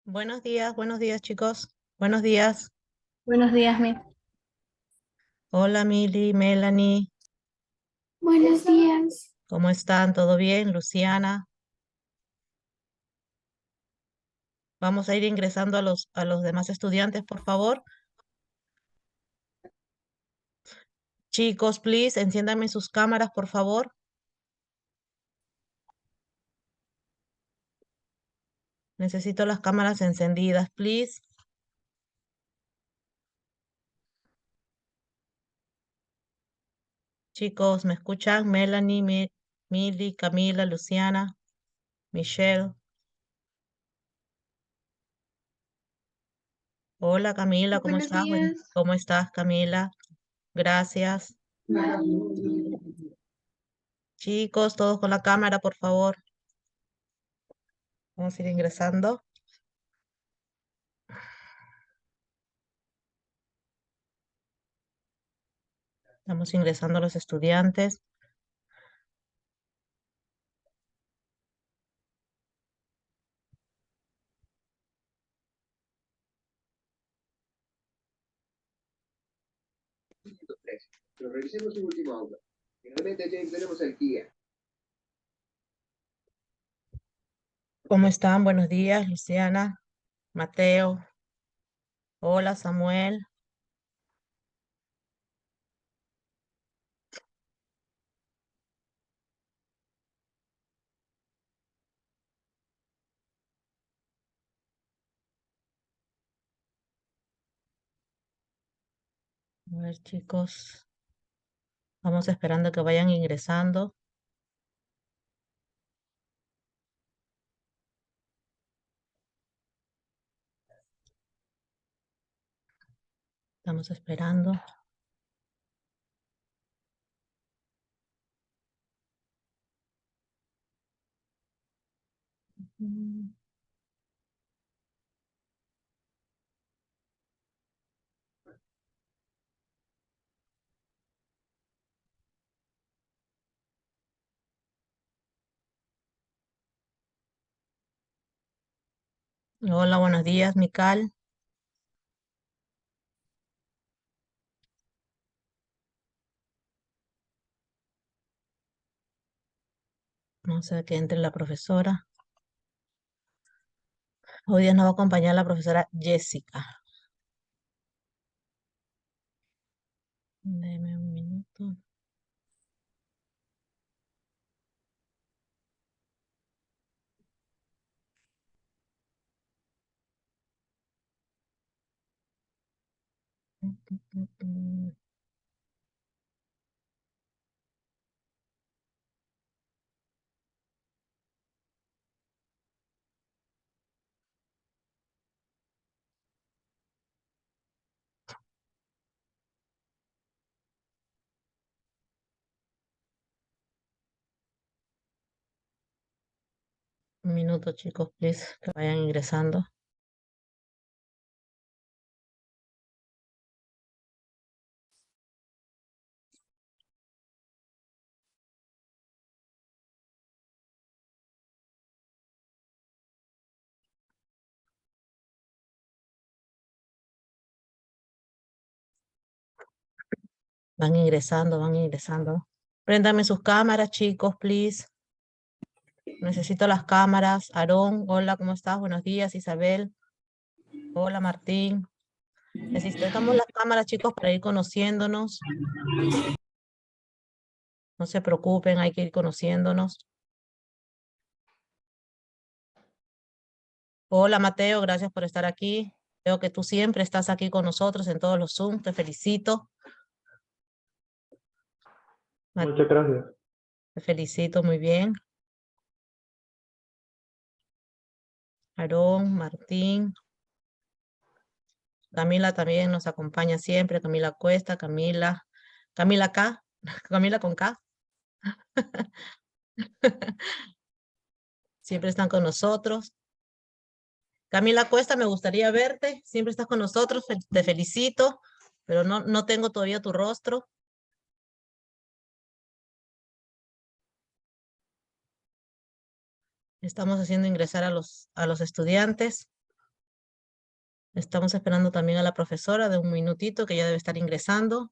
Buenos días chicos. Buenos días. Buenos días, Mi. Hola Mili, Melanie, Buenos días. ¿cómo están? ¿Todo bien? Luciana, vamos a ir ingresando a los demás estudiantes, por favor. Chicos, please, enciéndanme sus cámaras, por favor. Necesito las cámaras encendidas, please. Chicos, ¿me escuchan? Melanie, Mili, Camila, Luciana, Michelle. Hola Camila, ¿cómo Buenos estás? días. ¿Cómo estás, Camila? Gracias. Chicos, todos con la cámara, por favor. Vamos a ir ingresando. Estamos ingresando a los estudiantes. Pero revisemos su último auto. Finalmente, James, tenemos el Kia. ¿Cómo están? Buenos días, Luciana, Mateo. Hola, Samuel. A ver, chicos, vamos esperando que vayan ingresando. Estamos esperando. Mm, Hola, buenos días, Mical. Vamos a ver que entre la profesora. Hoy día nos va a acompañar la profesora Jessica. Deme un minuto. Un minuto, chicos, please, que vayan ingresando. Van ingresando, van ingresando. Préndame sus cámaras, chicos, please. Necesito las cámaras. Aarón, hola, ¿cómo estás? Buenos días, Isabel. Hola, Martín. Necesitamos las cámaras, chicos, para ir conociéndonos. No se preocupen, hay que ir conociéndonos. Hola, Mateo, gracias por estar aquí. Veo que tú siempre estás aquí con nosotros en todos los Zoom. Te felicito. Muchas gracias. Te felicito, muy bien. Aarón, Martín. Camila también nos acompaña siempre. Camila Cuesta, Camila K, Camila con K. Siempre están con nosotros. Camila Cuesta, me gustaría verte. Siempre estás con nosotros. Te felicito, pero no tengo todavía tu rostro. Estamos haciendo ingresar a los estudiantes. Estamos esperando también a la profesora de un minutito que ya debe estar ingresando.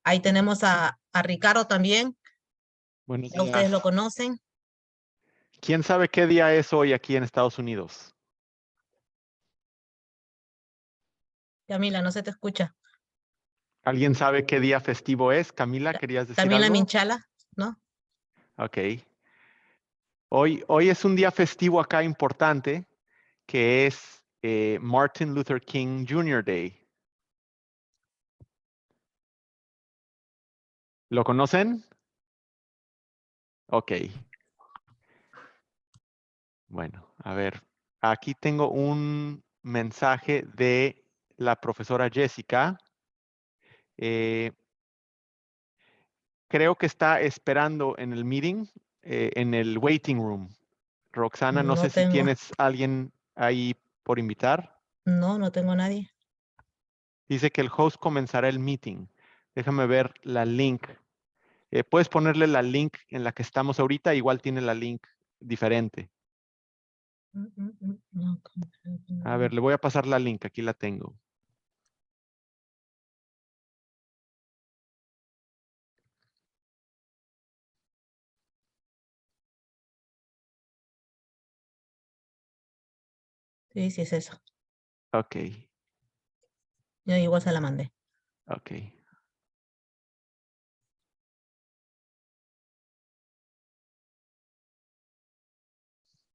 Ahí tenemos a Ricardo también. Buenos Ya ustedes lo días. conocen. ¿Quién sabe qué día es hoy aquí en Estados Unidos? Camila, no se te escucha. ¿Alguien sabe qué día festivo es? Camila, ¿querías decir Camila algo? Minchala, ¿no? Ok. Hoy es un día festivo acá importante, que es Martin Luther King Jr. Day. ¿Lo conocen? Ok. Bueno, a ver. Aquí tengo un mensaje de la profesora Jessica. Creo que está esperando en el meeting, en el waiting room. Roxana, no No sé si tengo, tienes alguien ahí por invitar. no tengo a nadie. Dice que el host comenzará el meeting. Déjame ver la link. Puedes ponerle la link en la que estamos ahorita, igual tiene la link diferente. No, A ver, le voy a pasar la link, aquí la tengo. sí, sí es eso. Ok, Yo igual se la mandé. ok.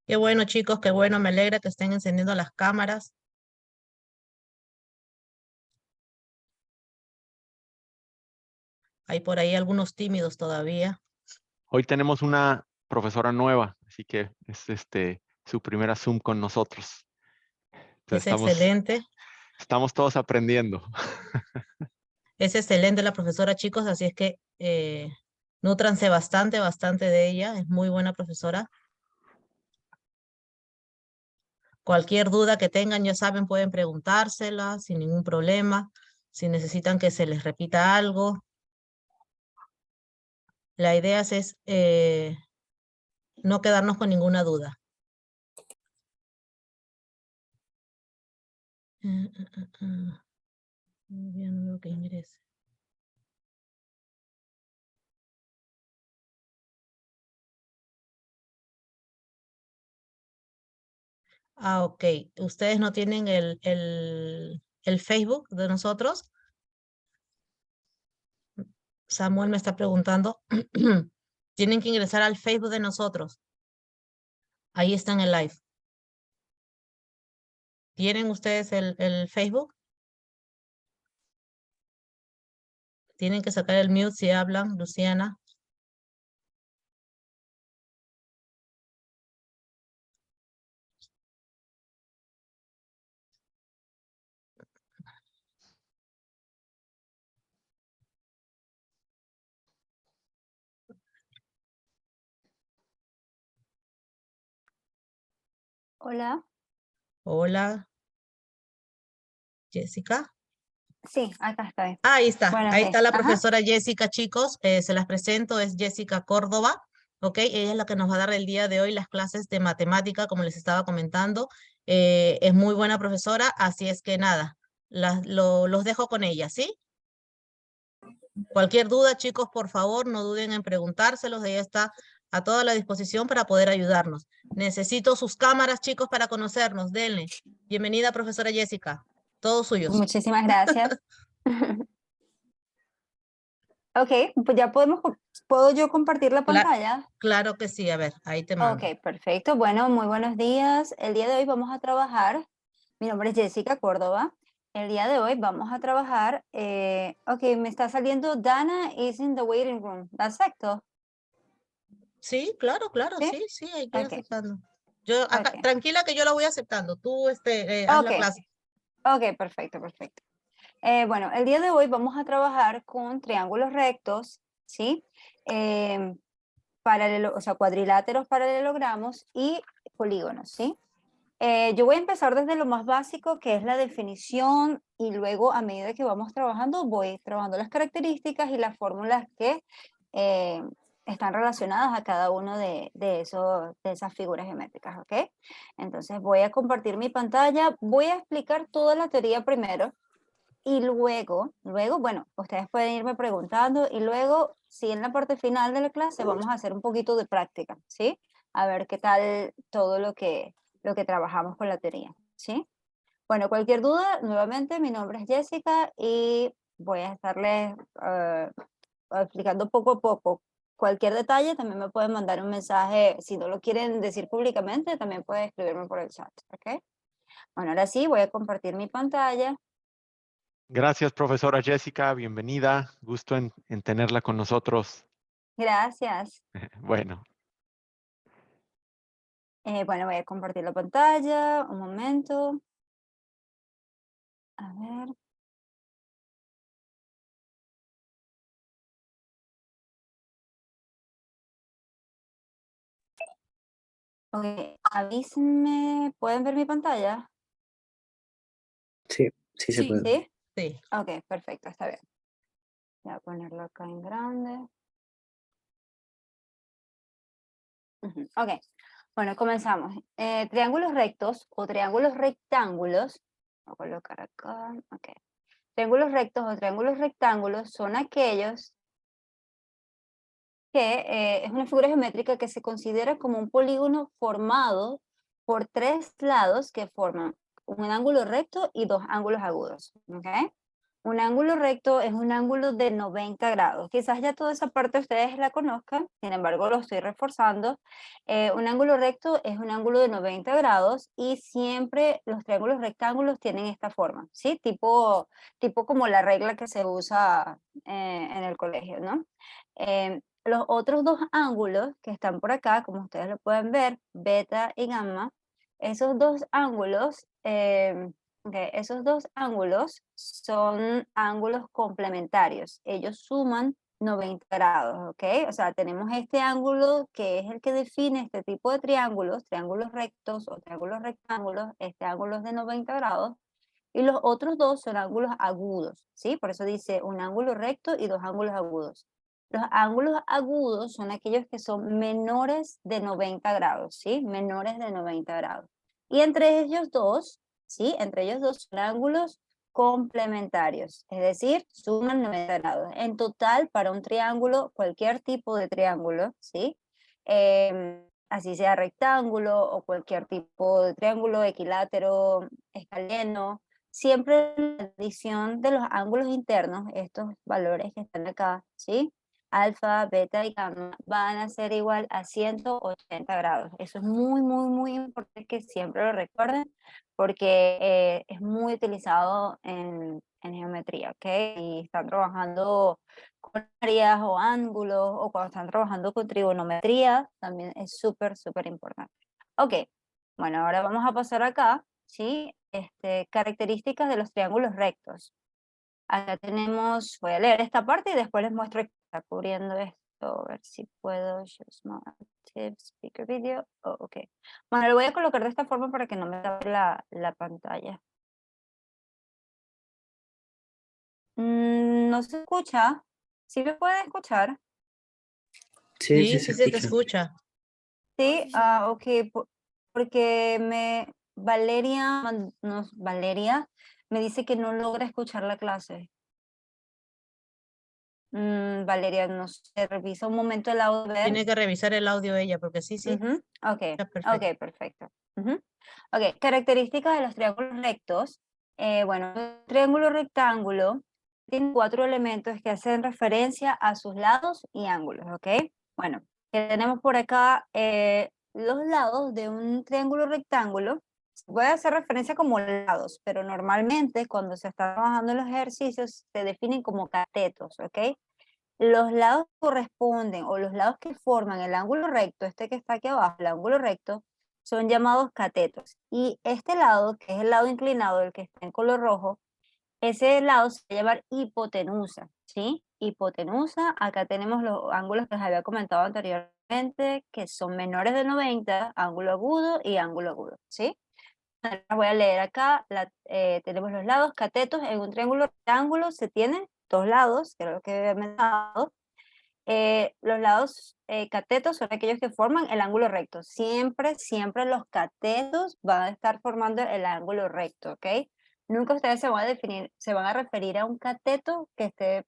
Qué bueno, chicos, qué bueno. Me alegra que estén encendiendo las cámaras. Hay por ahí algunos tímidos todavía. Hoy tenemos una profesora nueva, así que es su primera Zoom con nosotros. Es Entonces, excelente. estamos todos aprendiendo. Es excelente la profesora, chicos, así es que nútranse bastante, bastante de ella. Es muy buena profesora. Cualquier duda que tengan, ya saben, pueden preguntársela sin ningún problema. Si necesitan que se les repita algo. La idea es no quedarnos con ninguna duda. Ya no veo que ingrese. Ah, ok. ¿Ustedes no tienen el Facebook de nosotros? Samuel me está preguntando. Tienen que ingresar al Facebook de nosotros. Ahí está en el live. ¿Tienen ustedes el Facebook? Tienen que sacar el mute si hablan, Luciana. Hola. Hola, Jessica. Sí, acá estoy. Ah, Buenos ahí días. está la Ajá. profesora Jessica, chicos. Se las presento, es Jessica Córdoba. ¿Ok? Ella es la que nos va a dar el día de hoy las clases de matemática, como les estaba comentando. Es muy buena profesora, así es que nada, los dejo con ella, ¿sí? Cualquier duda, chicos, por favor, no duden en preguntárselos. Ella está a toda la disposición para poder ayudarnos. Necesito sus cámaras, chicos, para conocernos. Denle. Bienvenida, profesora Jessica. Todos suyos. Muchísimas gracias. Ok, pues ya ¿puedo yo compartir la Cla- pantalla? claro que sí. A ver, ahí te mando. Ok, perfecto. Bueno, muy buenos días. El día de hoy vamos a trabajar. Mi nombre es Jessica Córdoba. El día de hoy vamos a trabajar. Ok, me está saliendo Dana is in the waiting room. ¿Exacto? Sí, claro, ¿Sí? sí, hay que ir Ok, aceptando. Yo acá, ok. tranquila que yo la voy aceptando. Tú, haz Ok, la clase. ok, perfecto, perfecto. Bueno, el día de hoy vamos a trabajar con triángulos rectos, ¿sí? O sea, cuadriláteros, paralelogramos y polígonos, ¿sí? Yo voy a empezar desde lo más básico, que es la definición, y luego a medida que vamos trabajando, voy trabajando las características y las fórmulas que están relacionadas a cada uno de esas figuras geométricas, ¿ok? Entonces voy a compartir mi pantalla, voy a explicar toda la teoría primero y luego, bueno, ustedes pueden irme preguntando y luego, si en la parte final de la clase vamos a hacer un poquito de práctica, ¿sí? A ver qué tal todo lo que trabajamos con la teoría, ¿sí? Bueno, cualquier duda, nuevamente, mi nombre es Jessica y voy a estarles explicando poco a poco. Cualquier detalle también me pueden mandar un mensaje, si no lo quieren decir públicamente, también pueden escribirme por el chat, ¿ok? Bueno, ahora sí, voy a compartir mi pantalla. Gracias, profesora Jessica. Bienvenida. Gusto en tenerla con nosotros. Gracias. Bueno, Bueno, voy a compartir la pantalla, un momento. A ver. Ok, avísenme, ¿pueden ver mi pantalla? Sí, sí se Sí. puede. ¿Sí? Sí. Ok, perfecto, está bien. Voy a ponerlo acá en grande. Ok, bueno, comenzamos. Triángulos rectos o triángulos rectángulos. Voy a colocar acá. Ok. Triángulos rectos o triángulos rectángulos son aquellos que es una figura geométrica que se considera como un polígono formado por tres lados que forman un ángulo recto y dos ángulos agudos. ¿Okay? Un ángulo recto es un ángulo de 90 grados. Quizás ya toda esa parte ustedes la conozcan, sin embargo lo estoy reforzando. Un ángulo recto es un ángulo de 90 grados y siempre los triángulos rectángulos tienen esta forma, ¿sí? Tipo como la regla que se usa en el colegio, ¿no? Los otros dos ángulos que están por acá, como ustedes lo pueden ver, beta y gamma, esos dos ángulos, esos dos ángulos son ángulos complementarios. Ellos suman 90 grados, ¿ok? O sea, tenemos este ángulo que es el que define este tipo de triángulos, triángulos rectos o triángulos rectángulos, este ángulo es de 90 grados, y los otros dos son ángulos agudos, ¿sí? Por eso dice un ángulo recto y dos ángulos agudos. Los ángulos agudos son aquellos que son menores de 90 grados, ¿sí? Menores de 90 grados. Y entre ellos dos, ¿sí? Entre ellos dos son ángulos complementarios, es decir, suman 90 grados. En total, para un triángulo, cualquier tipo de triángulo, ¿sí? Así sea rectángulo o cualquier tipo de triángulo, equilátero, escaleno, siempre la adición de los ángulos internos, estos valores que están acá, ¿sí? Alfa, beta y gamma van a ser igual a 180 grados. Eso es muy, muy, muy importante que siempre lo recuerden porque es muy utilizado en geometría, ¿ok? Y están trabajando con áreas o ángulos o cuando están trabajando con trigonometría, también es súper, súper importante. Ok, bueno, ahora vamos a pasar acá, ¿sí? Características de los triángulos rectos. Acá tenemos, voy a leer esta parte y después les muestro que está cubriendo esto. A ver si puedo. Show small tips, speaker video. Oh, ok. Bueno, lo voy a colocar de esta forma para que no me tape la pantalla. ¿No se escucha? ¿Sí me puede escuchar? Sí, Sí, sí sí se se te escucha. escucha. Sí, ok, porque Valeria me dice que no logra escuchar la clase. Valeria, no sé, revisa un momento el audio. Tiene que revisar el audio ella, porque sí, sí, Ok, está perfecto. ok, perfecto. Ok, características de los triángulos rectos. Bueno, un triángulo rectángulo tiene 4 elementos que hacen referencia a sus lados y ángulos, ¿ok? Bueno, que tenemos por acá los lados de un triángulo rectángulo. Se puede hacer referencia como lados, pero normalmente cuando se está trabajando en los ejercicios se definen como catetos, ¿ok? Los lados corresponden o los lados que forman el ángulo recto, este que está aquí abajo, el ángulo recto, son llamados catetos. Y este lado, que es el lado inclinado, el que está en color rojo, ese lado se va a llamar hipotenusa, ¿sí? Hipotenusa, acá tenemos los ángulos que les había comentado anteriormente, que son menores de 90, ángulo agudo y ángulo agudo, ¿sí? Voy a leer acá, tenemos los lados catetos. En un triángulo rectángulo se tienen dos lados, que es lo que he mencionado, Los lados catetos son aquellos que forman el ángulo recto. Siempre, siempre los catetos van a estar formando el ángulo recto, ¿ok? Nunca ustedes se van a referir a un cateto que esté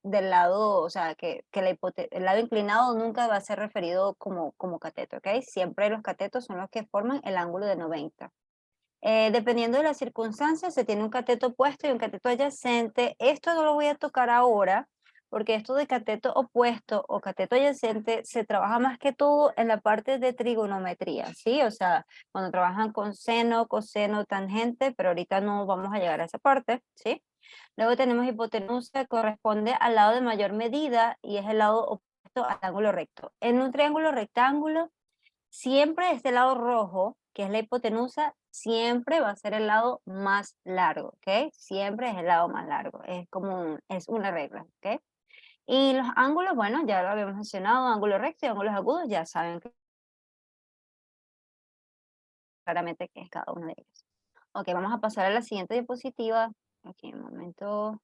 del lado, o sea, que el lado inclinado nunca va a ser referido como cateto, ¿ok? Siempre los catetos son los que forman el ángulo de 90. Dependiendo de las circunstancias, se tiene un cateto opuesto y un cateto adyacente. Esto no lo voy a tocar ahora, porque esto de cateto opuesto o cateto adyacente se trabaja más que todo en la parte de trigonometría, ¿sí? O sea, cuando trabajan con seno, coseno, tangente, pero ahorita no vamos a llegar a esa parte, ¿sí? Luego tenemos hipotenusa, que corresponde al lado de mayor medida y es el lado opuesto al ángulo recto. En un triángulo rectángulo, siempre este lado rojo, que es la hipotenusa, siempre va a ser el lado más largo, ¿ok? Siempre es el lado más largo, es una regla, ¿ok? Y los ángulos, bueno, ya lo habíamos mencionado, ángulos rectos y ángulos agudos, ya saben claramente qué es cada uno de ellos. Ok, vamos a pasar a la siguiente diapositiva. Aquí, un momento.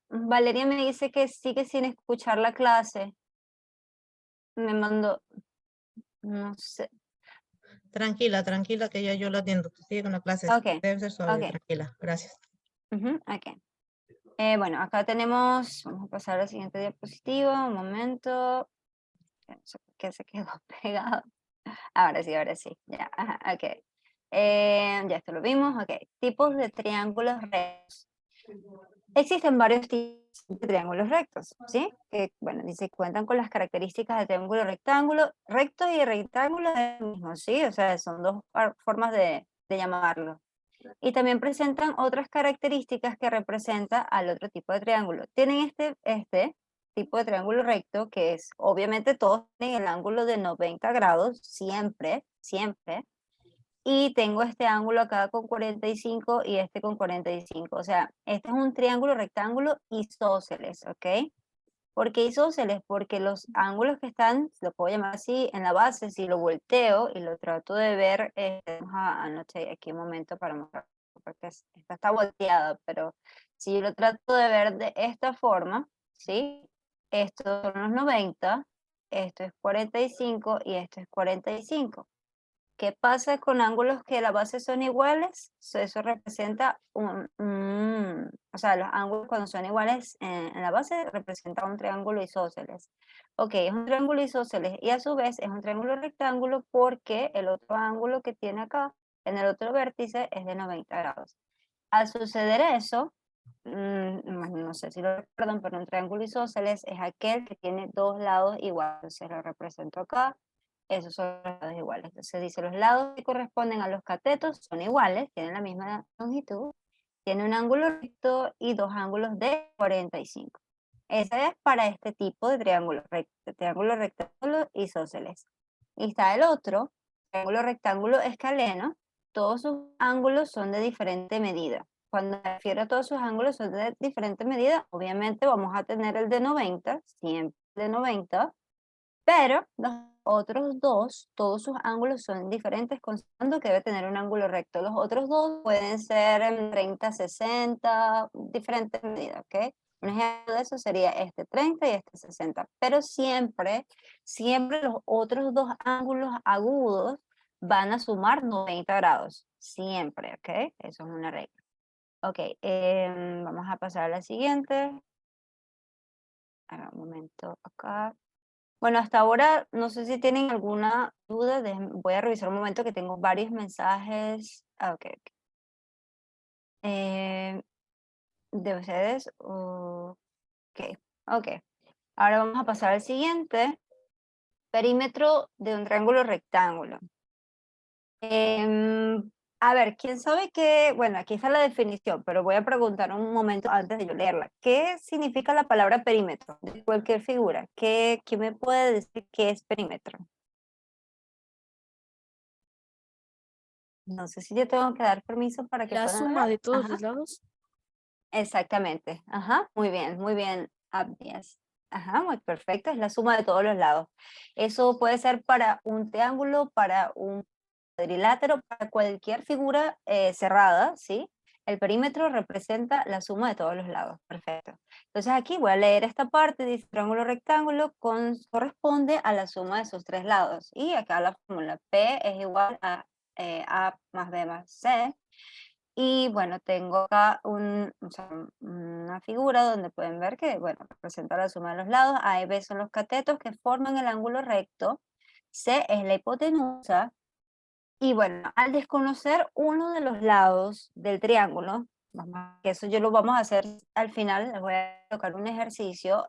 Valeria me dice que sigue sin escuchar la clase. Me mandó, no sé. Tranquila, tranquila, que ya yo la atiendo. Sigue con la clase. Ok, Debe ser suave, ok. tranquila. Gracias. Ok. Bueno, acá tenemos, vamos a pasar a la siguiente diapositiva, un momento. No sé por qué se quedó pegado. Ahora sí, ya, ajá, ok. Ya esto lo vimos, ok. Tipos de triángulos rectos. Existen varios tipos de triángulos rectos, ¿sí? Que, bueno, dice, cuentan con las características de triángulo rectángulo. Recto y rectángulo es lo mismo, ¿sí? O sea, son dos formas de llamarlo. Y también presentan otras características que representan al otro tipo de triángulo. Tienen este tipo de triángulo recto, que es, obviamente todos tienen el ángulo de 90 grados, siempre, siempre. Y tengo este ángulo acá con 45 y este con 45. O sea, este es un triángulo rectángulo isósceles, ¿ok? ¿Por qué isósceles? Porque los ángulos que están, lo puedo llamar así, en la base, si lo volteo y lo trato de ver, vamos a anotar aquí un momento para mostrar, porque esta está volteada, pero si yo lo trato de ver de esta forma, ¿sí? Estos son los 90, esto es 45 y esto es 45. ¿Qué pasa con ángulos que la base son iguales? Eso representa o sea, los ángulos cuando son iguales en la base representa un triángulo isósceles. Ok, es un triángulo isósceles y a su vez es un triángulo rectángulo porque el otro ángulo que tiene acá en el otro vértice es de 90 grados. Al suceder eso, no sé si lo recuerdan, pero un triángulo isósceles es aquel que tiene dos lados iguales. Se lo represento acá. Esos son los lados iguales. Entonces dice, los lados que corresponden a los catetos son iguales, tienen la misma longitud, tiene un ángulo recto y dos ángulos de 45. Ese es para este tipo de triángulo rectángulo isósceles. Y está el otro, triángulo rectángulo escaleno. Todos sus ángulos son de diferente medida. Cuando me refiero a todos sus ángulos son de diferente medida, obviamente vamos a tener el de 90, siempre de 90, pero los otros dos, todos sus ángulos son diferentes, considerando que debe tener un ángulo recto. Los otros dos pueden ser en 30, 60, diferentes medidas, ¿ok? Un ejemplo de eso sería este 30 y este 60, pero siempre, siempre los otros dos ángulos agudos van a sumar 90 grados, siempre, ¿ok? Eso es una regla. Ok, vamos a pasar a la siguiente. Un momento acá. Bueno, hasta ahora no sé si tienen alguna duda. Voy a revisar un momento que tengo varios mensajes. Ok. ¿De ustedes? Ok. Ok. Ahora vamos a pasar al siguiente. Perímetro de un triángulo rectángulo. A ver, ¿quién sabe qué? Bueno, aquí está la definición, pero voy a preguntar un momento antes de yo leerla. ¿Qué significa la palabra perímetro de cualquier figura? ¿Quién me puede decir qué es perímetro? No sé si yo tengo que dar permiso para que La puedan suma leer. de todos Ajá, los lados. exactamente. Ajá, muy bien, Abdias. Ajá, muy perfecto. Es la suma de todos los lados. Eso puede ser para un triángulo, para un cuadrilátero, para cualquier figura cerrada, ¿sí? El perímetro representa la suma de todos los lados. Perfecto. Entonces aquí voy a leer esta parte, dice triángulo rectángulo corresponde a la suma de sus tres lados. Y acá la fórmula P es igual a A más B más C. Y bueno, tengo acá una figura donde pueden ver que, bueno, representa la suma de los lados. A y B son los catetos que forman el ángulo recto. C es la hipotenusa. Y bueno, al desconocer uno de los lados del triángulo, que eso yo lo vamos a hacer al final, les voy a tocar un ejercicio.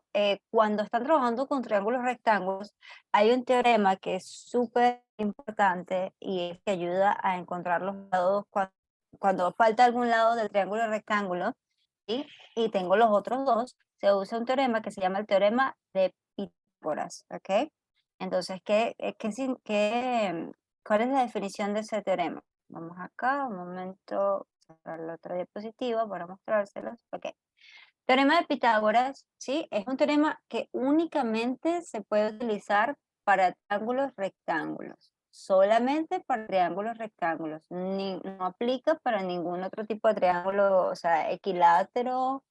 Cuando están trabajando con triángulos rectángulos, hay un teorema que es súper importante y es que ayuda a encontrar los lados cuando falta algún lado del triángulo rectángulo, ¿sí? Y tengo los otros dos, se usa un teorema que se llama el teorema de Pitágoras, ¿ok? Entonces, ¿cuál es la definición de ese teorema? Vamos acá, un momento, cerrar la otra diapositiva para mostrárselos. Ok. Teorema de Pitágoras, ¿sí? Es un teorema que únicamente se puede utilizar para triángulos rectángulos. Solamente para triángulos rectángulos. No aplica para ningún otro tipo de triángulo, o sea, equilátero,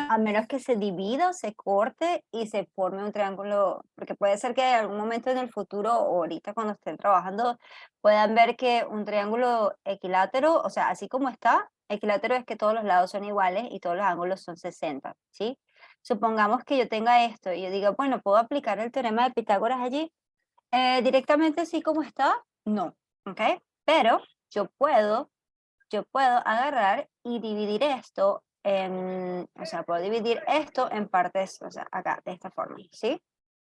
a menos que se divida, se corte y se forme un triángulo, porque puede ser que en algún momento en el futuro o ahorita cuando estén trabajando puedan ver que un triángulo equilátero, o sea, así como está, equilátero es que todos los lados son iguales y todos los ángulos son 60, ¿sí? Supongamos que yo tenga esto y yo diga, bueno, ¿puedo aplicar el teorema de Pitágoras allí? Directamente así como está, no, ¿ok? Pero yo puedo agarrar y dividir esto o sea, puedo dividir esto en partes, o sea, acá, de esta forma, ¿sí?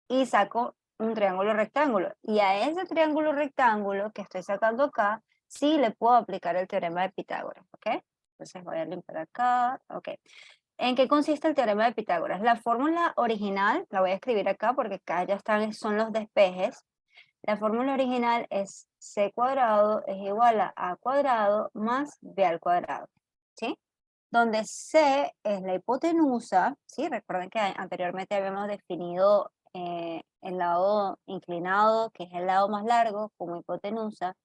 Y saco un triángulo rectángulo. Y a ese triángulo rectángulo que estoy sacando acá, sí le puedo aplicar el teorema de Pitágoras, ¿ok? Entonces voy a limpiar acá, ok. ¿En qué consiste el teorema de Pitágoras? La fórmula original, la voy a escribir acá porque acá ya son los despejes. La fórmula original es c cuadrado es igual a a cuadrado más b al cuadrado, ¿sí? Donde c es la hipotenusa, ¿sí? Recuerden que anteriormente habíamos definido el lado inclinado, que es el lado más largo, como hipotenusa,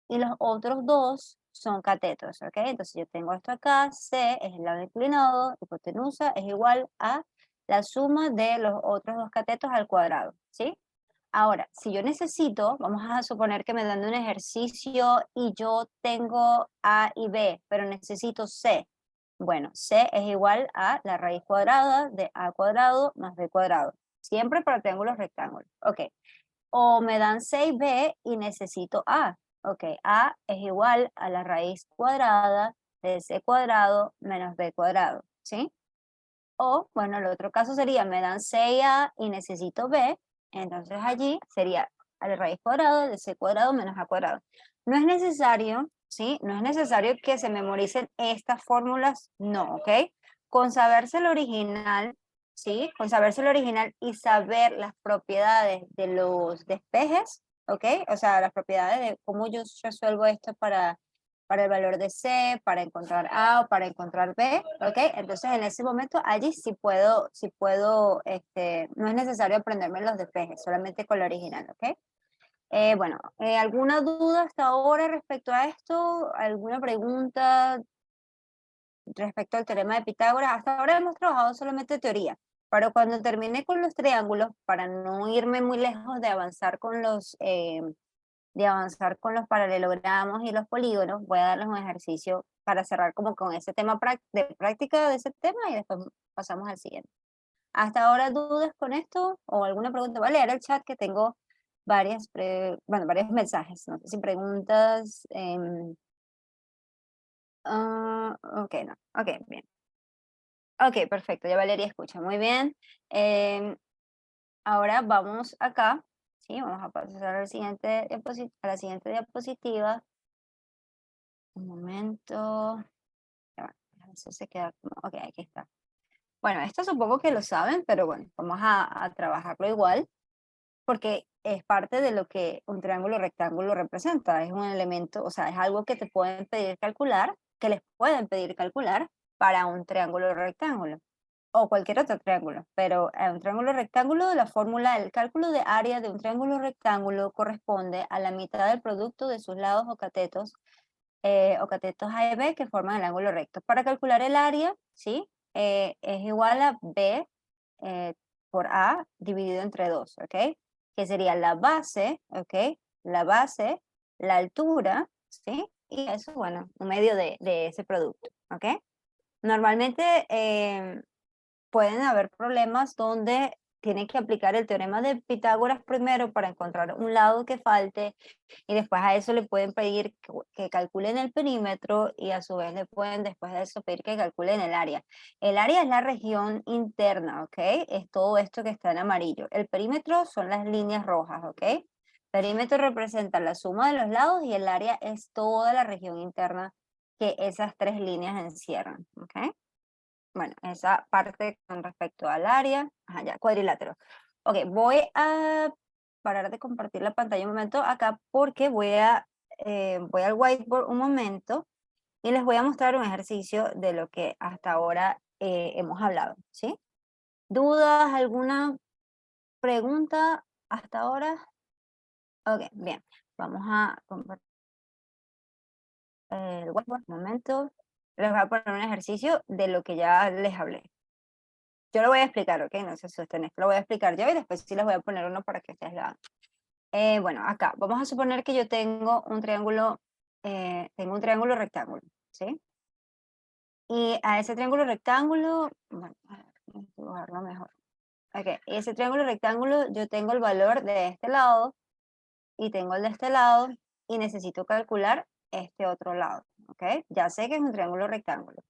y los otros dos son catetos, ¿ok? Entonces yo tengo esto acá, c es el lado inclinado, hipotenusa es igual a la suma de los otros dos catetos al cuadrado, ¿sí? Ahora, si yo necesito, vamos a suponer que me dan un ejercicio y yo tengo A y B, pero necesito C. Bueno, C es igual a la raíz cuadrada de A cuadrado más B cuadrado. Siempre para triángulos rectángulos. Ok. O me dan C y B y necesito A. Ok, A es igual a la raíz cuadrada de C cuadrado menos B cuadrado. ¿Sí? O, bueno, el otro caso sería, me dan C y A y necesito B, entonces allí sería a la raíz cuadrada de C cuadrado menos A cuadrado. No es necesario, ¿sí? No es necesario que se memoricen estas fórmulas, no, ¿ok? Con saberse el original, ¿sí? Con saberse el original y saber las propiedades de los despejes, ¿ok? O sea, las propiedades de cómo yo resuelvo esto para el valor de C, para encontrar A o para encontrar B, ¿ok? Entonces en ese momento allí sí puedo, no es necesario aprenderme los despejes, solamente con la original, ¿ok? Bueno, ¿alguna duda hasta ahora respecto a esto? ¿Alguna pregunta respecto al teorema de Pitágoras? Hasta ahora hemos trabajado solamente teoría, pero cuando termine con los triángulos, para no irme muy lejos de avanzar con los paralelogramos y los polígonos, voy a darles un ejercicio para cerrar como con ese tema de práctica de ese tema y después pasamos al siguiente. ¿Hasta ahora dudas con esto o alguna pregunta? Voy a leer el chat que tengo varios mensajes, no sé si preguntas. Ok, no, ok, bien. Ok, perfecto, ya Valeria escucha, muy bien. Ahora vamos acá, ¿sí? Vamos a pasar a la siguiente diapositiva. Un momento. Ya va, eso se queda como, ok, aquí está. Bueno, esto supongo que lo saben, pero bueno, vamos a trabajarlo igual, porque es parte de lo que un triángulo rectángulo representa. Es un elemento, o sea, es algo que te pueden pedir calcular, que les pueden pedir calcular para un triángulo rectángulo o cualquier otro triángulo. Pero en un triángulo rectángulo, la fórmula, el cálculo de área de un triángulo rectángulo corresponde a la mitad del producto de sus lados o catetos o catetos A y B que forman el ángulo recto. Para calcular el área, ¿sí? Es igual a B por A dividido entre 2, ¿ok? Que sería la base, ¿ok? La base, la altura, ¿sí? Y eso, bueno, un medio de ese producto, ¿ok? Normalmente pueden haber problemas donde tienen que aplicar el teorema de Pitágoras primero para encontrar un lado que falte y después a eso le pueden pedir que calculen el perímetro y a su vez le pueden después de eso pedir que calculen el área. El área es la región interna, ¿ok? Es todo esto que está en amarillo. El perímetro son las líneas rojas, ¿ok? Perímetro representa la suma de los lados y el área es toda la región interna que esas tres líneas encierran, ¿ok? Bueno, esa parte con respecto al área, ajá, ya, cuadrilátero. Ok, voy a parar de compartir la pantalla un momento acá porque voy al whiteboard un momento y les voy a mostrar un ejercicio de lo que hasta ahora hemos hablado, ¿sí? ¿Dudas? ¿Alguna pregunta hasta ahora? Ok, bien, vamos a compartir el whiteboard un momento. Les voy a poner un ejercicio de lo que ya les hablé. Yo lo voy a explicar, ¿ok? No se asusten, esto lo voy a explicar yo y después sí les voy a poner uno para que ustedes lo hagan. Bueno, acá, vamos a suponer que yo tengo un triángulo rectángulo, ¿sí? Y a ese triángulo rectángulo, bueno, a ver, voy a dibujarlo mejor. Ok, ese triángulo rectángulo yo tengo el valor de este lado y tengo el de este lado y necesito calcular este otro lado, ¿ok? Ya sé que es un triángulo rectángulo.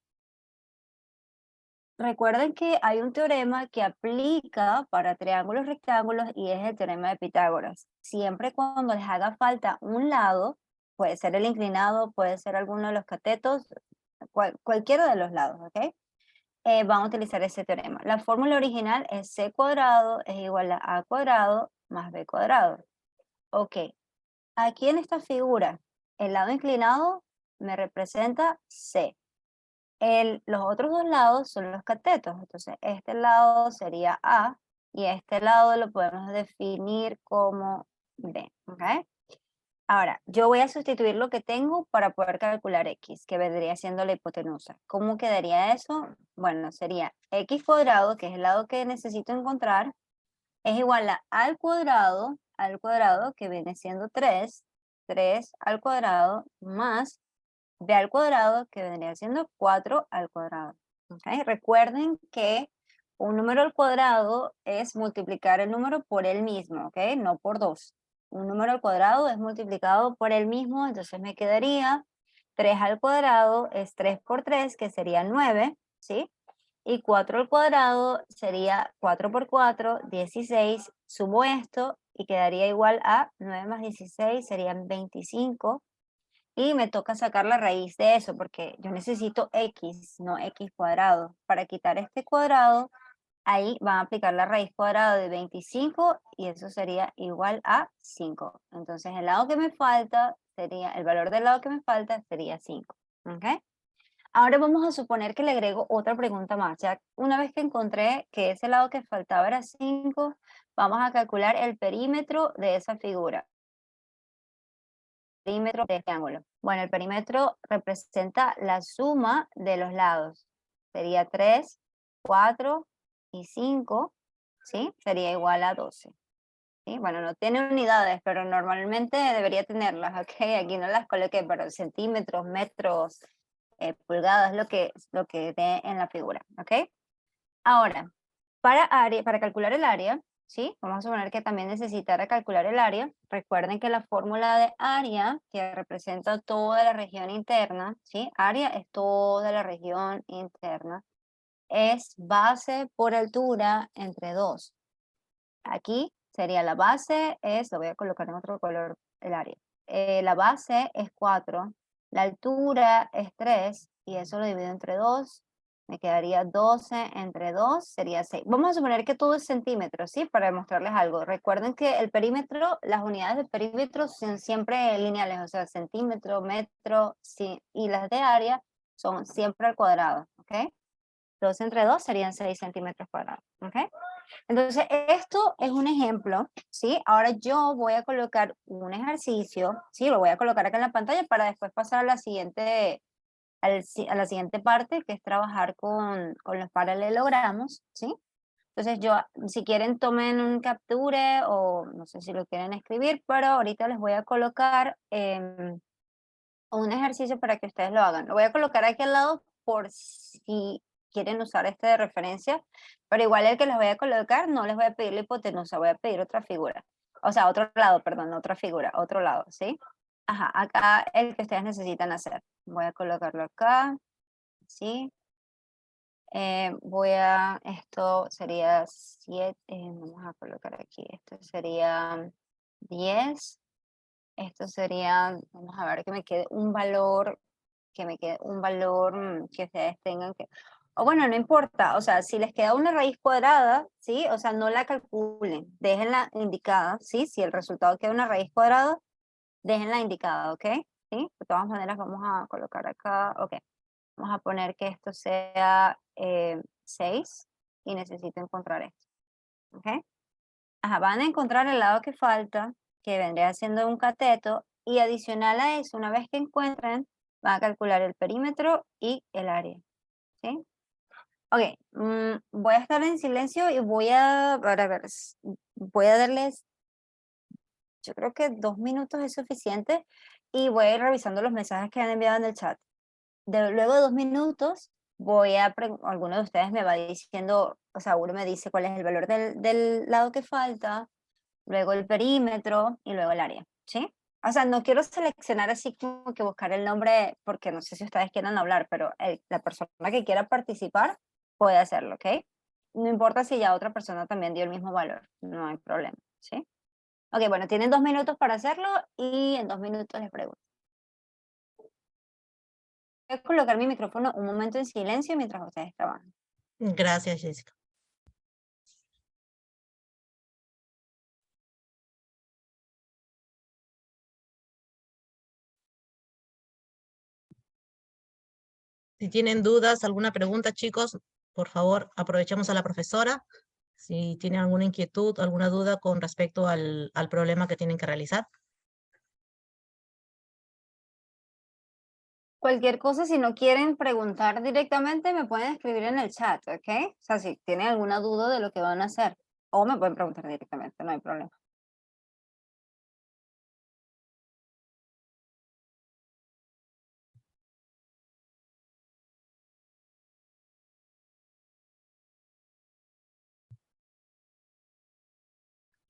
Recuerden que hay un teorema que aplica para triángulos rectángulos y es el teorema de Pitágoras. Siempre cuando les haga falta un lado, puede ser el inclinado, puede ser alguno de los catetos, cualquiera de los lados, ¿ok? Van a utilizar ese teorema. La fórmula original es c cuadrado es igual a a cuadrado más b cuadrado. Ok, aquí en esta figura, el lado inclinado me representa c. Los otros dos lados son los catetos, entonces este lado sería A y este lado lo podemos definir como B, ¿ok? Ahora, yo voy a sustituir lo que tengo para poder calcular X, que vendría siendo la hipotenusa. ¿Cómo quedaría eso? Bueno, sería X cuadrado, que es el lado que necesito encontrar, es igual a al cuadrado, que viene siendo 3 al cuadrado, más b al cuadrado, que vendría siendo 4 al cuadrado. ¿Okay? Recuerden que un número al cuadrado es multiplicar el número por el mismo, ¿ok? No por 2. Un número al cuadrado es multiplicado por el mismo, entonces me quedaría 3 al cuadrado es 3 por 3, que sería 9, ¿sí? Y 4 al cuadrado sería 4 por 4, 16. Sumo esto y quedaría igual a 9 más 16, serían 25. Y me toca sacar la raíz de eso porque yo necesito x, no x cuadrado. Para quitar este cuadrado, ahí van a aplicar la raíz cuadrada de 25 y eso sería igual a 5. Entonces el lado que me falta sería, el valor del lado que me falta sería 5. ¿Ok? Ahora vamos a suponer que le agrego otra pregunta más. Ya una vez que encontré que ese lado que faltaba era 5, vamos a calcular el perímetro de esa figura. Perímetro de este ángulo. Bueno, el perímetro representa la suma de los lados. Sería 3, 4 y 5, ¿sí? Sería igual a 12. ¿Sí? Bueno, no tiene unidades, pero normalmente debería tenerlas, ¿ok? Aquí no las coloqué, pero centímetros, metros, pulgadas, lo que dé en la figura, ¿ok? Ahora, para calcular el área, ¿sí? Vamos a suponer que también necesitara calcular el área. Recuerden que la fórmula de área, que representa toda la región interna, ¿sí? Área es toda la región interna, es base por altura entre 2. Aquí sería la base, lo voy a colocar en otro color, el área. La base es 4, la altura es 3, y eso lo divido entre 2. Me quedaría 12 entre 2, sería 6. Vamos a suponer que todo es centímetros, ¿sí? Para demostrarles algo. Recuerden que el perímetro, las unidades de perímetro son siempre lineales, o sea, centímetro, metro, sí, y las de área son siempre al cuadrado, ¿ok? 2 entre 2 serían 6 centímetros cuadrados, ¿ok? Entonces, esto es un ejemplo, ¿sí? Ahora yo voy a colocar un ejercicio, ¿sí? Lo voy a colocar acá en la pantalla para después pasar a la siguiente, a la siguiente parte, que es trabajar con los paralelogramos, ¿sí? Entonces yo, si quieren, tomen un capture o no sé si lo quieren escribir, pero ahorita les voy a colocar un ejercicio para que ustedes lo hagan. Lo voy a colocar aquí al lado por si quieren usar este de referencia, pero igual el que les voy a colocar no les voy a pedir la hipotenusa, voy a pedir otra figura. O sea, otro lado, perdón, otra figura, otro lado, ¿sí? Ajá, acá el que ustedes necesitan hacer. Voy a colocarlo acá, ¿sí? Esto sería 7, vamos a colocar aquí, esto sería 10. Esto sería, vamos a ver que me quede un valor, que ustedes tengan que, o bueno, no importa, o sea, si les queda una raíz cuadrada, ¿sí? O sea, no la calculen, déjenla indicada, ¿sí? Si el resultado queda una raíz cuadrada, déjenla indicada, ¿ok? ¿Sí? De todas maneras vamos a colocar acá, ok. Vamos a poner que esto sea 6 y necesito encontrar esto, ¿ok? Ajá, van a encontrar el lado que falta, que vendría siendo un cateto, y adicional a eso, una vez que encuentren, van a calcular el perímetro y el área, ¿sí? Ok, voy a estar en silencio y voy a darles, yo creo que 2 minutos es suficiente, y voy a ir revisando los mensajes que han enviado en el chat. Luego de 2 minutos, alguno de ustedes me va diciendo, o sea, uno me dice cuál es el valor del lado que falta, luego el perímetro y luego el área, ¿sí? O sea, no quiero seleccionar así como que buscar el nombre, porque no sé si ustedes quieran hablar, pero la persona que quiera participar puede hacerlo, ¿ok? No importa si ya otra persona también dio el mismo valor, no hay problema, ¿sí? Ok, bueno, tienen 2 minutos para hacerlo y en 2 minutos les pregunto. Voy a colocar mi micrófono un momento en silencio mientras ustedes trabajan. Gracias, Jessica. Si tienen dudas, alguna pregunta, chicos, por favor, aprovechemos a la profesora. Si tienen alguna inquietud, alguna duda con respecto al problema que tienen que realizar. Cualquier cosa, si no quieren preguntar directamente, me pueden escribir en el chat, ¿ok? O sea, si tienen alguna duda de lo que van a hacer, o me pueden preguntar directamente, no hay problema.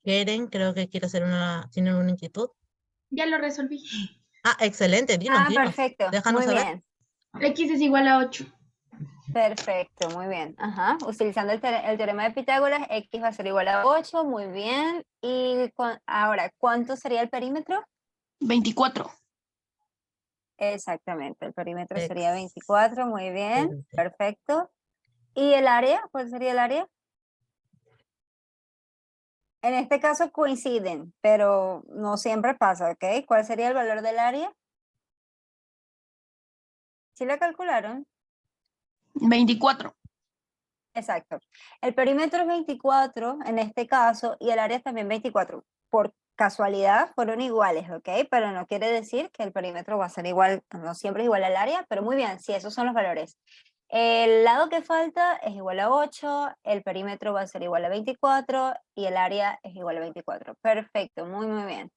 Keren, creo que tienen una inquietud. Ya lo resolví. Ah, excelente, dinos. Perfecto, Déjanos muy saber. bien. X es igual a 8. Perfecto, muy bien. Ajá, utilizando el teorema de Pitágoras, X va a ser igual a 8, muy bien. Y ahora, ¿cuánto sería el perímetro? 24. Exactamente, el perímetro sería 24, muy bien, Excelente. perfecto. ¿Y el área? ¿Cuál sería el área? En este caso coinciden, pero no siempre pasa, ¿ok? ¿Cuál sería el valor del área? ¿Sí la calcularon? 24. Exacto. El perímetro es 24 en este caso y el área es también 24. Por casualidad fueron iguales, ¿ok? Pero no quiere decir que el perímetro va a ser igual, no siempre es igual al área, pero muy bien, sí, esos son los valores. El lado que falta es igual a 8, el perímetro va a ser igual a 24 y el área es igual a 24. Perfecto, muy, muy bien.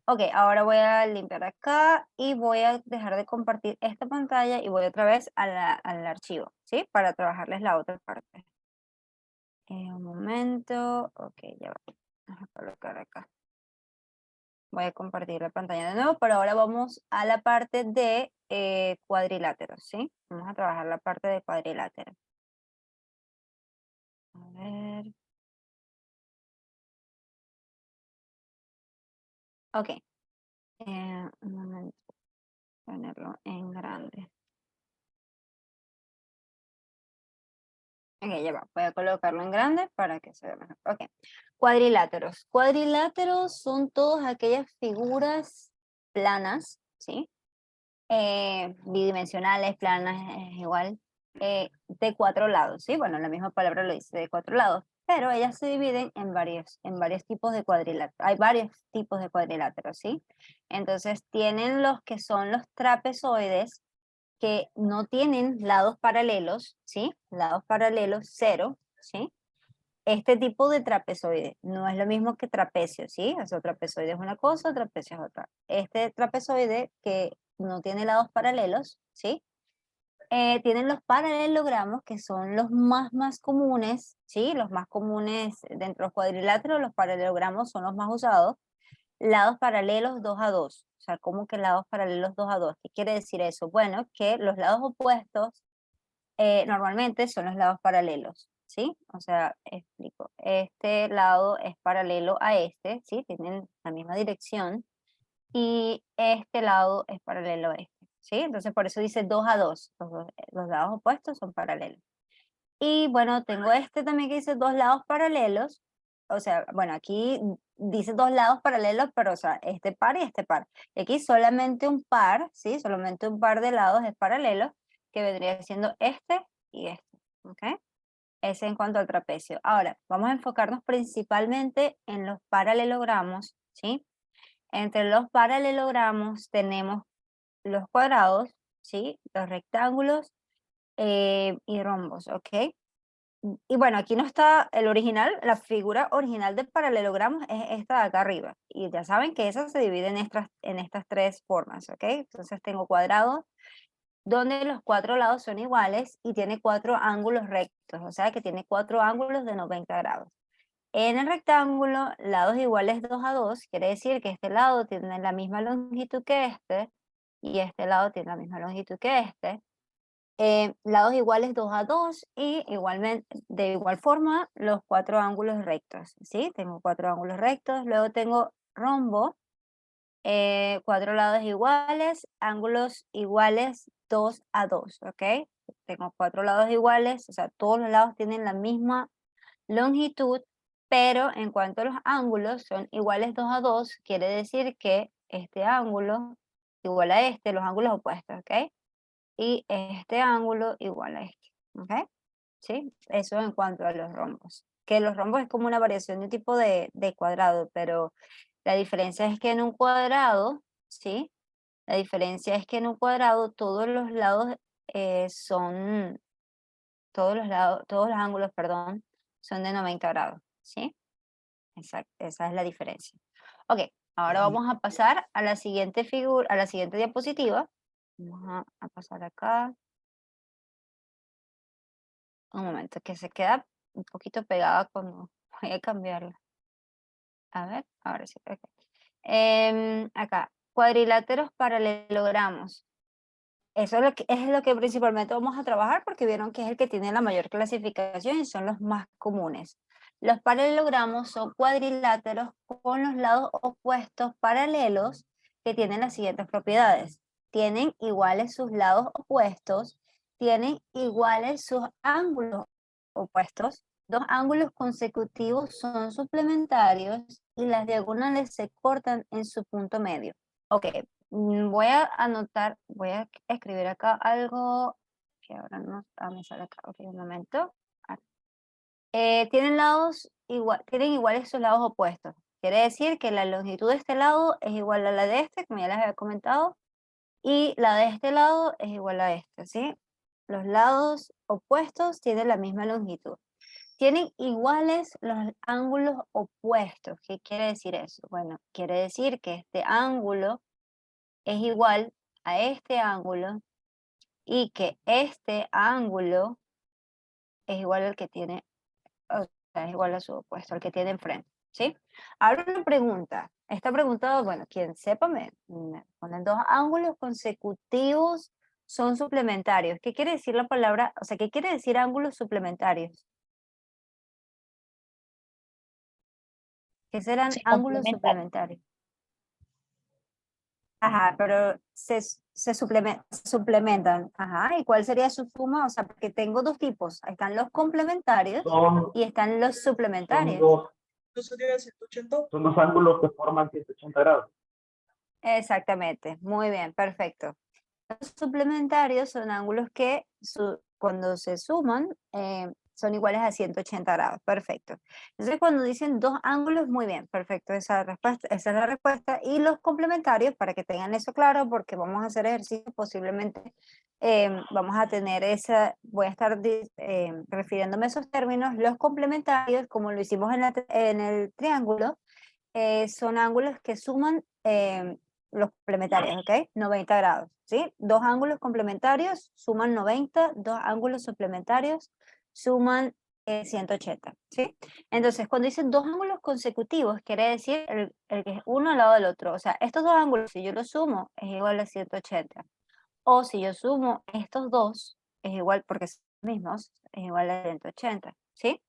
Ok, ahora voy a limpiar acá y voy a dejar de compartir esta pantalla y voy otra vez al archivo, ¿sí? Para trabajarles la otra parte. Un momento, ok, ya va. Vamos a colocar acá. Voy a compartir la pantalla de nuevo, pero ahora vamos a la parte de cuadriláteros, ¿sí? Vamos a trabajar la parte de cuadriláteros. A ver. Ok. Un momento. Ponerlo en grande. Ok, ya va. Voy a colocarlo en grande para que se vea mejor. Ok. Cuadriláteros. Cuadriláteros son todas aquellas figuras planas, ¿sí? Bidimensionales, planas, es igual. de 4 lados, ¿sí? Bueno, la misma palabra lo dice, de 4 lados, pero ellas se dividen en varios tipos de cuadriláteros. Hay varios tipos de cuadriláteros, ¿sí? Entonces tienen los que son los trapezoides, que no tienen lados paralelos, ¿sí? Lados paralelos, 0, ¿sí? Este tipo de trapezoide no es lo mismo que trapecio, ¿sí? O sea, trapezoide es una cosa, trapecio es otra. Este trapezoide que no tiene lados paralelos, ¿sí? Tienen los paralelogramos, que son los más comunes, ¿sí? Los más comunes dentro de los cuadriláteros, los paralelogramos son los más usados. Lados paralelos 2 a 2. O sea, ¿cómo que lados paralelos 2 a 2? ¿Qué quiere decir eso? Bueno, que los lados opuestos normalmente son los lados paralelos, ¿sí? O sea, explico. Este lado es paralelo a este, ¿sí? Tienen la misma dirección. Y este lado es paralelo a este, ¿sí? Entonces por eso dice 2 a 2. Los lados opuestos son paralelos. Y bueno, tengo este también que dice 2 lados paralelos. O sea, bueno, aquí dice 2 lados paralelos, pero o sea, este par y este par. Y aquí solamente un par, ¿sí? Solamente un par de lados es paralelo, que vendría siendo este y este, ¿ok? Ese en cuanto al trapecio. Ahora, vamos a enfocarnos principalmente en los paralelogramos, ¿sí? Entre los paralelogramos tenemos los cuadrados, ¿sí? Los rectángulos y rombos, ¿ok? Y bueno, aquí no está el original, la figura original del paralelogramo es esta de acá arriba. Y ya saben que esa se divide en estas 3 formas, ¿ok? Entonces tengo cuadrados donde los 4 lados son iguales y tiene 4 ángulos rectos, o sea que tiene 4 ángulos de 90 grados. En el rectángulo, lados iguales 2 a 2, quiere decir que este lado tiene la misma longitud que este y este lado tiene la misma longitud que este. Lados iguales 2 a 2 y igualmente, de igual forma los 4 ángulos rectos, ¿sí? Tengo 4 ángulos rectos, luego tengo rombo, 4 lados iguales, ángulos iguales 2 a 2, ¿ok? Tengo 4 lados iguales, o sea, todos los lados tienen la misma longitud, pero en cuanto a los ángulos son iguales 2 a 2, quiere decir que este ángulo igual a este, los ángulos opuestos, ¿ok? Y este ángulo igual a este, ¿ok? ¿Sí? Eso en cuanto a los rombos. Que los rombos es como una variación de un tipo de cuadrado, pero la diferencia es que en un cuadrado, ¿sí? La diferencia es que en un cuadrado todos los lados son, todos los ángulos, perdón, son de 90 grados, ¿sí? Exacto, esa es la diferencia. Ok, ahora vamos a pasar a la siguiente figura, a la siguiente diapositiva. Vamos a pasar acá. Un momento, que se queda un poquito pegada cuando voy a cambiarla. A ver, ahora sí. Ok. Acá, cuadriláteros paralelogramos. Eso es lo que principalmente vamos a trabajar porque vieron que es el que tiene la mayor clasificación y son los más comunes. Los paralelogramos son cuadriláteros con los lados opuestos paralelos que tienen las siguientes propiedades. Tienen iguales sus lados opuestos, tienen iguales sus ángulos opuestos, 2 ángulos consecutivos son suplementarios y las diagonales se cortan en su punto medio. Ok, voy a anotar, voy a escribir acá algo que ahora no me sale acá. Ok, un momento. Tienen tienen iguales sus lados opuestos. Quiere decir que la longitud de este lado es igual a la de este, como ya les había comentado, y la de este lado es igual a este, ¿sí? Los lados opuestos tienen la misma longitud. Tienen iguales los ángulos opuestos. ¿Qué quiere decir eso? Bueno, quiere decir que este ángulo es igual a este ángulo y que este ángulo es igual al que tiene, o sea, es igual a su opuesto, al que tiene enfrente, ¿sí? Ahora una pregunta. Esta pregunta, bueno, quien sepa me ponen 2 ángulos consecutivos son suplementarios. ¿Qué quiere decir la palabra? O sea, ¿qué quiere decir ángulos suplementarios? ¿Qué serán Se ángulos complementan. suplementarios? Ajá, pero se suplementan. Ajá, ¿y cuál sería su suma? O sea, porque tengo 2 tipos. Están los complementarios Son, y están los son suplementarios. dos, son dos ángulos que forman 180 grados. Exactamente, muy bien, perfecto. Los suplementarios son ángulos que cuando se suman, son iguales a 180 grados. Perfecto. Entonces, cuando dicen dos ángulos, muy bien, perfecto. Esa es la respuesta. Y los complementarios, para que tengan eso claro, porque vamos a hacer ejercicio, posiblemente vamos a tener voy a estar refiriéndome a esos términos. Los complementarios, como lo hicimos en el triángulo, son ángulos que suman los complementarios, ¿ok? 90 grados, ¿sí? Dos ángulos complementarios suman 90, dos ángulos suplementarios suman 180, ¿sí? Entonces, cuando dicen dos ángulos consecutivos, quiere decir el que es uno al lado del otro. O sea, estos dos ángulos, si yo los sumo, es igual a 180. O si yo sumo estos dos, es igual, porque son los mismos, es igual a 180, ¿sí?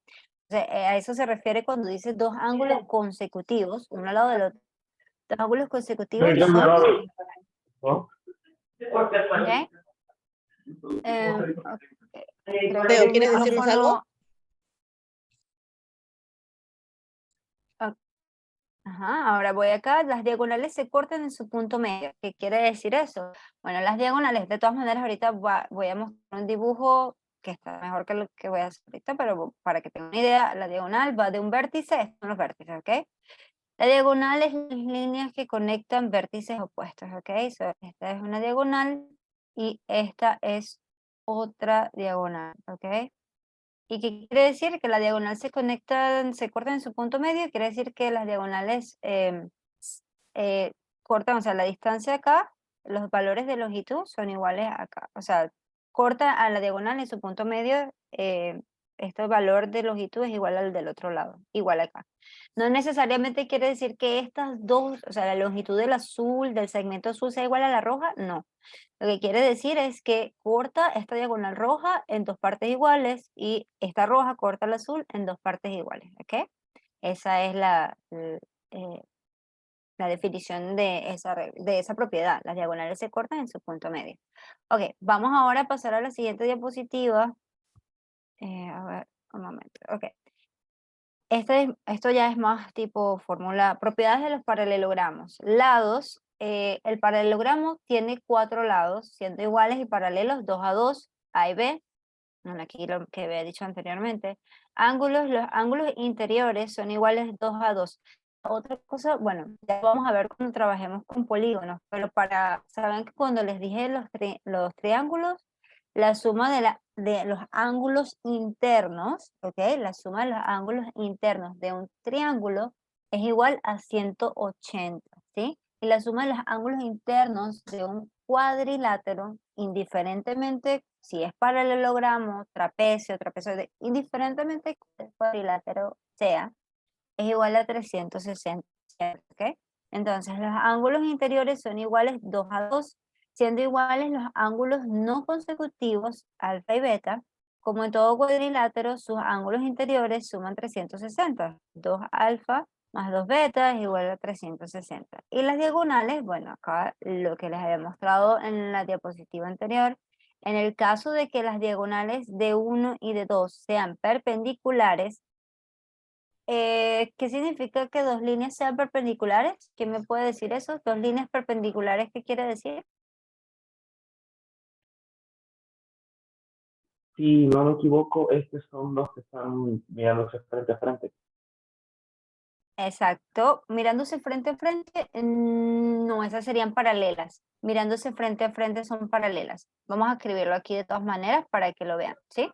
O sea, a eso se refiere cuando dice dos ángulos consecutivos, uno al lado del otro. Dos ángulos consecutivos son... ¿No? ¿ok? Ok. Creo que Teo, el ¿quieres decirnos algo? micrófono... ok. Ajá, ahora voy acá, las diagonales se cortan en su punto medio. ¿Qué quiere decir eso? Bueno, las diagonales, de todas maneras, ahorita voy a mostrar un dibujo que está mejor que lo que voy a hacer ahorita, pero para que tengan una idea, la diagonal va de un vértice, estos son los vértices, ¿ok? La diagonal es las líneas que conectan vértices opuestos, ¿ok? Esta es una diagonal y esta es otra diagonal, ¿ok? ¿Y qué quiere decir? Que la diagonal se cortan en su punto medio, quiere decir que las diagonales cortan, o sea, la distancia acá, los valores de longitud son iguales acá, o sea, corta a la diagonal en su punto medio, este valor de longitud es igual al del otro lado, igual acá. No necesariamente quiere decir que estas dos, o sea, la longitud del azul, del segmento azul sea igual a la roja, no. Lo que quiere decir es que corta esta diagonal roja en dos partes iguales y esta roja corta el azul en dos partes iguales, ¿ok? Esa es la definición de esa propiedad. Las diagonales se cortan en su punto medio. Ok, vamos ahora a pasar a la siguiente diapositiva. A ver, un momento. Ok. Esto ya es más tipo fórmula, propiedades de los paralelogramos. Lados, el paralelogramo tiene 4 lados, siendo iguales y paralelos 2 a 2, A y B. Bueno, aquí lo que había dicho anteriormente. Ángulos, los ángulos interiores son iguales 2 a 2. Otra cosa, bueno, ya vamos a ver cuando trabajemos con polígonos, pero saben que cuando les dije los triángulos, la suma de los ángulos internos, ¿ok? La suma de los ángulos internos de un triángulo es igual a 180, ¿sí? Y la suma de los ángulos internos de un cuadrilátero, indiferentemente si es paralelogramo, trapecio, indiferentemente que el cuadrilátero sea, es igual a 360, ¿ok? Entonces los ángulos interiores son iguales 2 a 2, siendo iguales los ángulos no consecutivos, alfa y beta. Como en todo cuadrilátero, sus ángulos interiores suman 360. 2 alfa más 2 beta es igual a 360. Y las diagonales, bueno, acá lo que les había mostrado en la diapositiva anterior, en el caso de que las diagonales de 1 y de 2 sean perpendiculares, ¿qué significa que dos líneas sean perpendiculares? ¿Quién me puede decir eso? ¿Dos líneas perpendiculares qué quiere decir? Si no me equivoco, estos son los que están mirándose frente a frente. Exacto. Mirándose frente a frente, no, esas serían paralelas. Mirándose frente a frente son paralelas. Vamos a escribirlo aquí de todas maneras para que lo vean, ¿sí?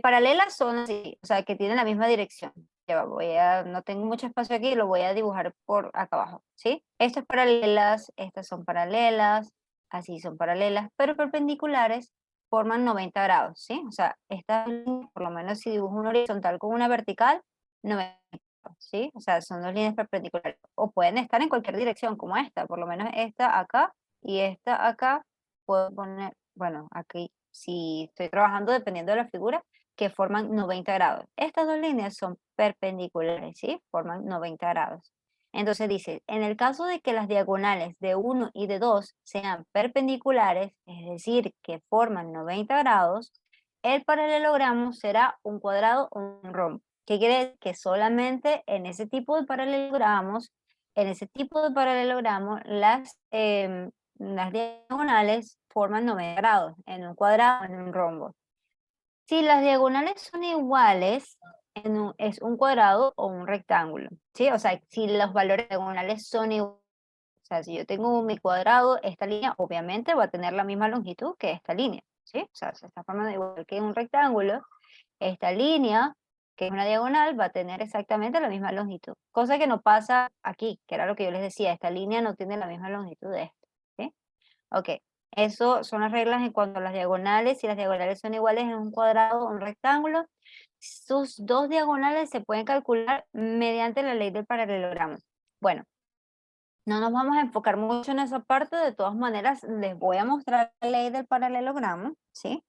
Paralelas son así, o sea, que tienen la misma dirección. Ya va, no tengo mucho espacio aquí, lo voy a dibujar por acá abajo, ¿sí? Estas paralelas, estas son paralelas, así son paralelas, pero perpendiculares forman 90 grados, ¿sí? O sea, estas líneas, por lo menos si dibujo una horizontal con una vertical, 90 grados, ¿sí? O sea, son dos líneas perpendiculares. O pueden estar en cualquier dirección, como esta, por lo menos esta acá y esta acá. Puedo poner, bueno, aquí si estoy trabajando dependiendo de la figura, que forman 90 grados. Estas dos líneas son perpendiculares, ¿sí? Forman 90 grados. Entonces dice, en el caso de que las diagonales de 1 y de 2 sean perpendiculares, es decir, que forman 90 grados, el paralelogramo será un cuadrado o un rombo. ¿Qué quiere decir? Que solamente en ese tipo de paralelogramos, las diagonales forman 90 grados, en un cuadrado o en un rombo. Si las diagonales son iguales, es un cuadrado o un rectángulo, ¿sí? O sea, si los valores diagonales son iguales, o sea, si yo tengo mi cuadrado, esta línea obviamente va a tener la misma longitud que esta línea, ¿sí? O sea, se está formando igual que un rectángulo, esta línea, que es una diagonal, va a tener exactamente la misma longitud, cosa que no pasa aquí, que era lo que yo les decía, esta línea no tiene la misma longitud de esta, ¿sí? Ok, eso son las reglas en cuanto a las diagonales. Si las diagonales son iguales en un cuadrado o un rectángulo, sus dos diagonales se pueden calcular mediante la ley del paralelogramo. Bueno, no nos vamos a enfocar mucho en esa parte, de todas maneras les voy a mostrar la ley del paralelogramo, ¿sí?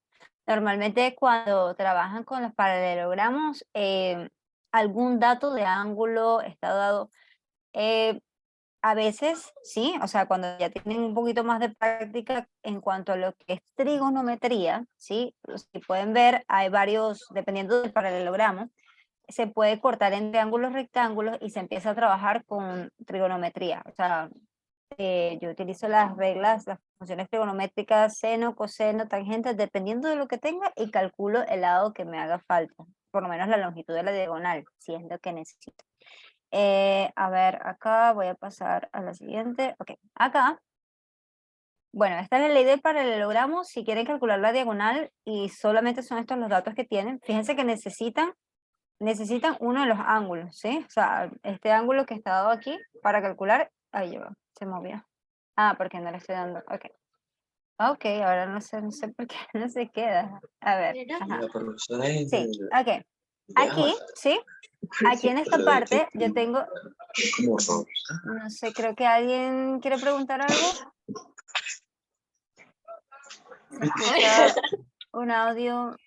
Normalmente cuando trabajan con los paralelogramos, algún dato de ángulo está dado. A veces, sí, o sea, cuando ya tienen un poquito más de práctica en cuanto a lo que es trigonometría, sí, si pueden ver, hay varios, dependiendo del paralelogramo, se puede cortar en triángulos, rectángulos y se empieza a trabajar con trigonometría. O sea, yo utilizo las reglas, las funciones trigonométricas, seno, coseno, tangente, dependiendo de lo que tenga y calculo el lado que me haga falta, por lo menos la longitud de la diagonal, si es lo que necesito. A ver, acá voy a pasar a la siguiente. Ok, acá. Bueno, esta es la ley del paralelogramo. Si quieren calcular la diagonal y solamente son estos los datos que tienen, fíjense que necesitan uno de los ángulos, ¿sí? O sea, este ángulo que está dado aquí para calcular. Ahí va, se movió. Ah, porque no le estoy dando. Ok. Ok, ahora no sé por qué no se queda. A ver. Ajá. Sí, ok. Aquí, ¿sí? Aquí en esta parte yo tengo, no sé, creo que alguien quiere preguntar algo. Se escucha un audio.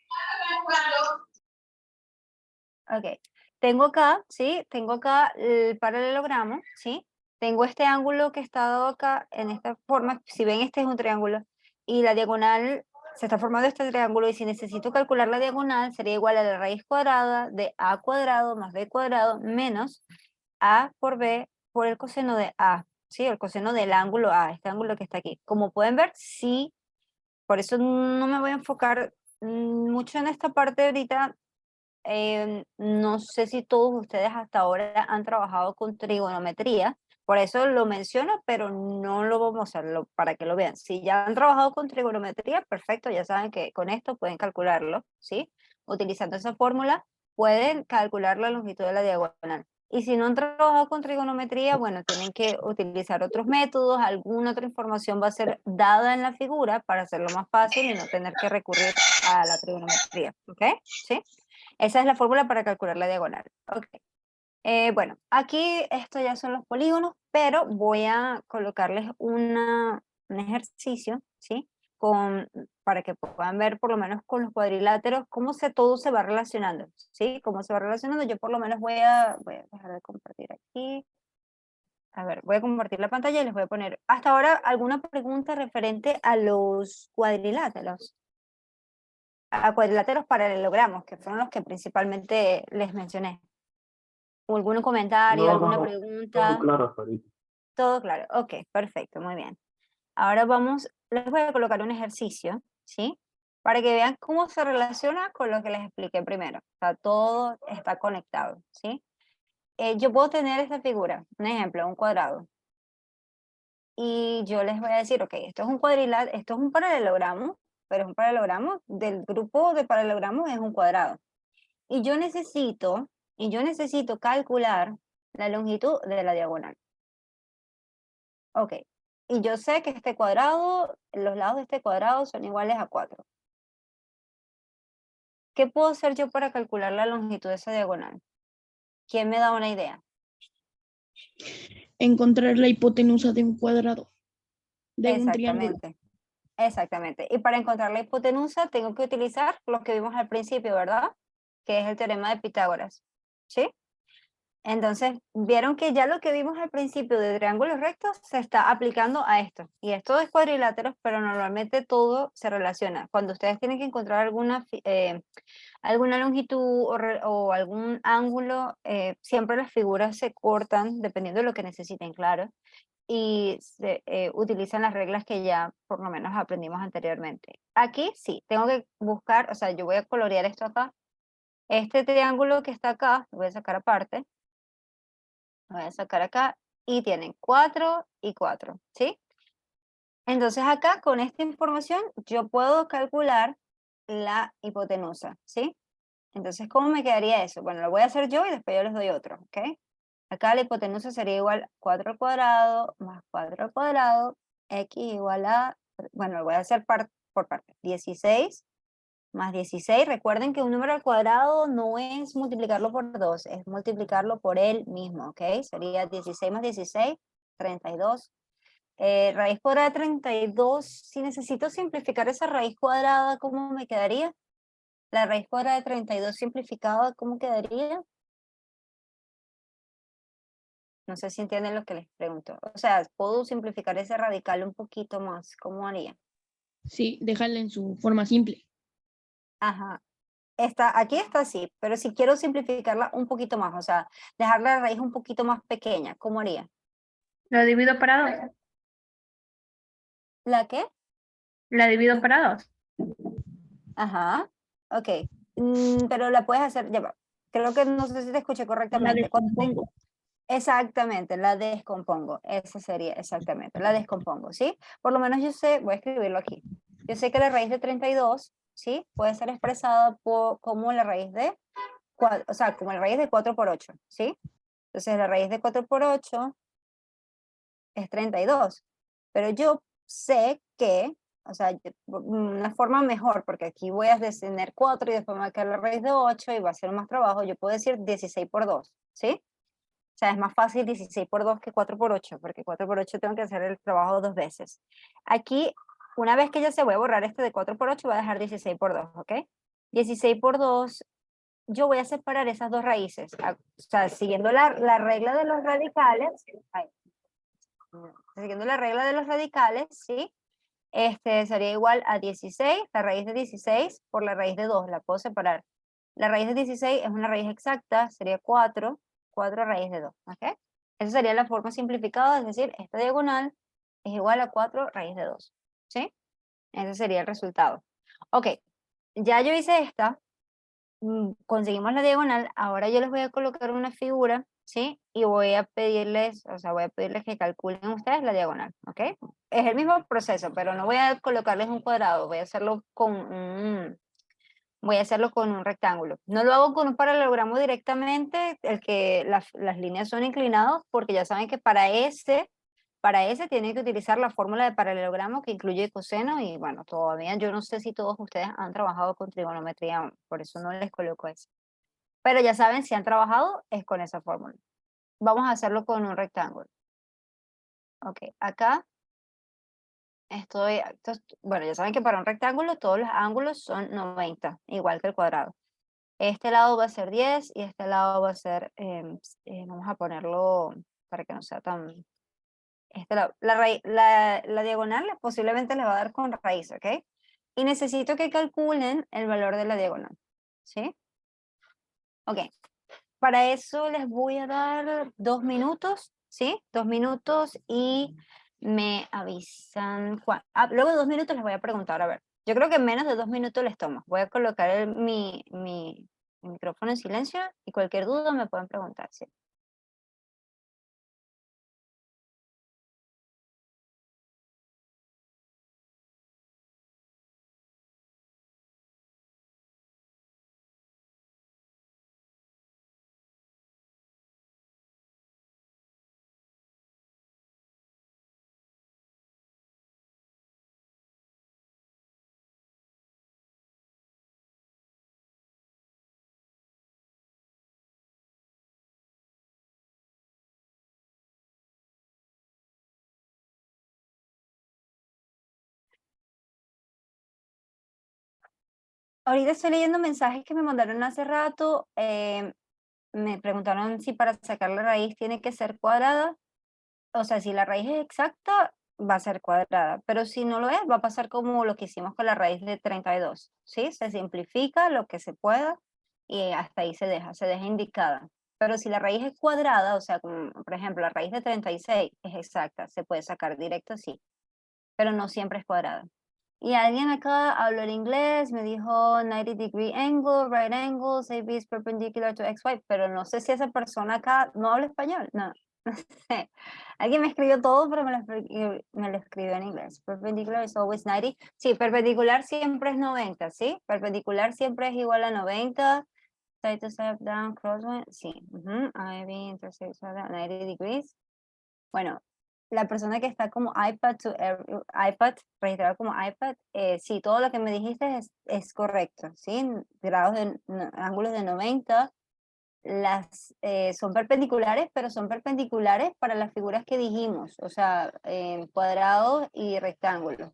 Ok. Tengo acá, ¿sí? Tengo acá el paralelogramo, ¿sí? Tengo este ángulo que está dado acá en esta forma. Si ven, este es un triángulo. Y la diagonal, se está formando este triángulo. Y si necesito calcular la diagonal, sería igual a la raíz cuadrada de a cuadrado más b cuadrado menos a por b por el coseno de a, ¿sí? El coseno del ángulo a, este ángulo que está aquí. Como pueden ver, sí, por eso no me voy a enfocar mucho en esta parte ahorita. No sé si todos ustedes hasta ahora han trabajado con trigonometría, por eso lo menciono, pero no lo vamos a hacerlo para que lo vean. Si ya han trabajado con trigonometría, perfecto, ya saben que con esto pueden calcularlo, ¿sí? Utilizando esa fórmula, pueden calcular la longitud de la diagonal. Y si no han trabajado con trigonometría, bueno, tienen que utilizar otros métodos, alguna otra información va a ser dada en la figura para hacerlo más fácil y no tener que recurrir a la trigonometría, ¿ok? ¿Sí? Esa es la fórmula para calcular la diagonal. Ok. Bueno, aquí esto ya son los polígonos, pero voy a colocarles un ejercicio, ¿sí? Para que puedan ver por lo menos con los cuadriláteros cómo todo se va relacionando, ¿sí? Cómo se va relacionando. Yo por lo menos voy a dejar de compartir aquí. A ver, voy a compartir la pantalla y les voy a poner hasta ahora alguna pregunta referente a los cuadriláteros. A cuadriláteros paralelogramos, que fueron los que principalmente les mencioné. ¿Algún comentario, alguna pregunta? Todo claro hasta ahorita. Todo claro, ok, perfecto, muy bien. Ahora les voy a colocar un ejercicio, ¿sí? Para que vean cómo se relaciona con lo que les expliqué primero. O sea, todo está conectado, ¿sí? Yo puedo tener esta figura, un ejemplo, un cuadrado. Y yo les voy a decir, ok, esto es un esto es un paralelogramo, pero es un paralelogramo del grupo de paralelogramos, es un cuadrado. Y yo necesito calcular la longitud de la diagonal. Ok. Y yo sé que este cuadrado, los lados de este cuadrado son iguales a 4. ¿Qué puedo hacer yo para calcular la longitud de esa diagonal? ¿Quién me da una idea? Encontrar la hipotenusa de un cuadrado, de un triángulo. Exactamente. Exactamente. Y para encontrar la hipotenusa tengo que utilizar lo que vimos al principio, ¿verdad? Que es el teorema de Pitágoras. ¿Sí? Entonces, vieron que ya lo que vimos al principio de triángulos rectos se está aplicando a esto. Y esto es cuadriláteros, pero normalmente todo se relaciona. Cuando ustedes tienen que encontrar alguna longitud o algún ángulo, siempre las figuras se cortan dependiendo de lo que necesiten, claro. y utilizan las reglas que ya por lo menos aprendimos anteriormente. Aquí sí, tengo que buscar, o sea, yo voy a colorear esto acá. Este triángulo que está acá, lo voy a sacar aparte. Lo voy a sacar acá y tienen 4 y 4, ¿sí? Entonces acá con esta información yo puedo calcular la hipotenusa, ¿sí? Entonces, ¿cómo me quedaría eso? Bueno, lo voy a hacer yo y después yo les doy otro, ¿ok? Acá la hipotenusa sería igual a 4 al cuadrado más 4 al cuadrado, x igual a, bueno, lo voy a hacer por parte, 16 más 16. Recuerden que un número al cuadrado no es multiplicarlo por 2, es multiplicarlo por él mismo, ¿ok? Sería 16 más 16, 32. Raíz cuadrada de 32, si necesito simplificar esa raíz cuadrada, ¿cómo me quedaría? La raíz cuadrada de 32 simplificada, ¿cómo quedaría? No sé si entienden lo que les pregunto. O sea, ¿puedo simplificar ese radical un poquito más? ¿Cómo haría? Sí, déjala en su forma simple. Ajá. Aquí está así, pero si quiero simplificarla un poquito más, o sea, dejar la raíz un poquito más pequeña, ¿cómo haría? Lo divido para 2. ¿La qué? La divido para 2. Ajá, ok. Pero la puedes hacer, ya va. Creo que no sé si te escuché La correctamente. descompongo. Exactamente, la descompongo. Esa sería exactamente, la descompongo, ¿sí? Por lo menos yo sé, voy a escribirlo aquí. Yo sé que la raíz de 32, ¿sí? Puede ser expresada como la raíz de, o sea, como la raíz de 4 por 8, ¿sí? Entonces la raíz de 4 por 8 es 32. Pero yo sé que, o sea, una forma mejor, porque aquí voy a tener 4 y después me va a quedar la raíz de 8 y va a ser más trabajo, yo puedo decir 16 por 2, ¿sí? O sea, es más fácil 16 por 2 que 4 por 8, porque 4 por 8 tengo que hacer el trabajo 2 veces. Aquí, una vez que ya se voy a borrar este de 4 por 8, voy a dejar 16 por 2, ¿ok? 16 por 2, yo voy a separar esas dos raíces. O sea, siguiendo la regla de los radicales, siguiendo la regla de los radicales, ¿sí? Sería igual a 16, la raíz de 16 por la raíz de 2, la puedo separar. La raíz de 16 es una raíz exacta, sería 4 raíz de 2, ¿ok? Esa sería la forma simplificada, es decir, esta diagonal es igual a 4 raíz de 2, ¿sí? Ese sería el resultado. Ok, ya yo hice esta, conseguimos la diagonal, ahora yo les voy a colocar una figura, ¿sí? Y voy a pedirles, o sea, voy a pedirles que calculen ustedes la diagonal, ¿ok? Es el mismo proceso, pero no voy a colocarles un cuadrado, voy a hacerlo con un rectángulo. No lo hago con un paralelogramo directamente, las líneas son inclinadas, porque ya saben que para ese tienen que utilizar la fórmula de paralelogramo que incluye coseno y bueno, todavía yo no sé si todos ustedes han trabajado con trigonometría, por eso no les coloco eso. Pero ya saben, si han trabajado, es con esa fórmula. Vamos a hacerlo con un rectángulo. Ok, acá bueno, ya saben que para un rectángulo todos los ángulos son 90, igual que el cuadrado. Este lado va a ser 10 y este lado va a ser, vamos a ponerlo para que no sea tan... la diagonal posiblemente les va a dar con raíz, ¿ok? Y necesito que calculen el valor de la diagonal, ¿sí? Ok, para eso les voy a dar 2 minutos, ¿sí? 2 minutos y me avisan. Luego de 2 minutos les voy a preguntar, a ver. Yo creo que en menos de 2 minutos les tomo. Voy a colocar mi micrófono en silencio y cualquier duda me pueden preguntar, ¿sí? Ahorita estoy leyendo mensajes que me mandaron hace rato. Me preguntaron si para sacar la raíz tiene que ser cuadrada. O sea, si la raíz es exacta, va a ser cuadrada, pero si no lo es, va a pasar como lo que hicimos con la raíz de 32, ¿sí? Se simplifica lo que se pueda y hasta ahí se deja indicada. Pero si la raíz es cuadrada, o sea, como, por ejemplo, la raíz de 36 es exacta, se puede sacar directo, sí, pero no siempre es cuadrada. Y alguien acá habló el inglés, me dijo 90-degree angle, right angle, AB is perpendicular to XY, pero no sé si esa persona acá no habla español, no, no sé. Alguien me escribió todo, pero me lo escribió en inglés. Perpendicular is always 90. Sí, perpendicular siempre es 90, ¿sí? Perpendicular siempre es igual a 90. Side to side, down, crosswise, sí. AB intersects 90 degrees. Bueno, la persona que está como iPad, registrado como iPad, sí, todo lo que me dijiste es correcto, ¿sí? Grados de, ángulos de 90, son perpendiculares, pero son perpendiculares para las figuras que dijimos, o sea, cuadrados y rectángulos.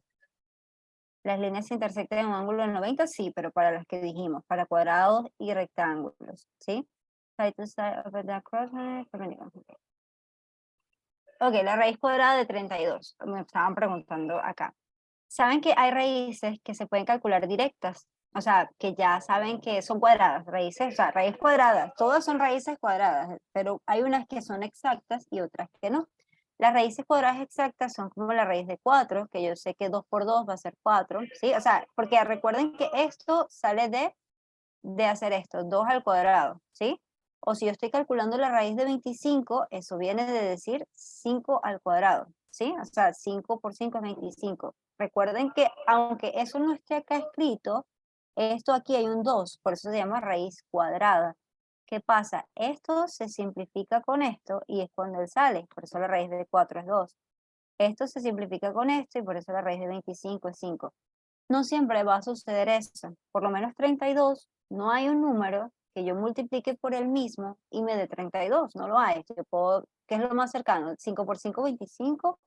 Las líneas se intersectan en un ángulo de 90, sí, pero para las que dijimos, para cuadrados y rectángulos, ¿sí? Side to side, up and down, crosswise, perpendicular. Ok, la raíz cuadrada de 32. Me estaban preguntando acá. ¿Saben que hay raíces que se pueden calcular directas? O sea, que ya saben que son cuadradas, raíces, o sea, raíz cuadrada. Todas son raíces cuadradas, pero hay unas que son exactas y otras que no. Las raíces cuadradas exactas son como la raíz de 4, que yo sé que 2 por 2 va a ser 4, ¿sí? O sea, porque recuerden que esto sale de hacer esto, 2 al cuadrado, ¿sí? O si yo estoy calculando la raíz de 25, eso viene de decir 5 al cuadrado, ¿sí? O sea, 5 por 5 es 25. Recuerden que aunque eso no esté acá escrito, esto aquí hay un 2, por eso se llama raíz cuadrada. ¿Qué pasa? Esto se simplifica con esto y es cuando él sale, por eso la raíz de 4 es 2. Esto se simplifica con esto y por eso la raíz de 25 es 5. No siempre va a suceder eso. Por lo menos 32, no hay un número que yo multiplique por el mismo y me dé 32, no lo hay. Yo puedo, ¿qué es lo más cercano? 5 por 5, 25,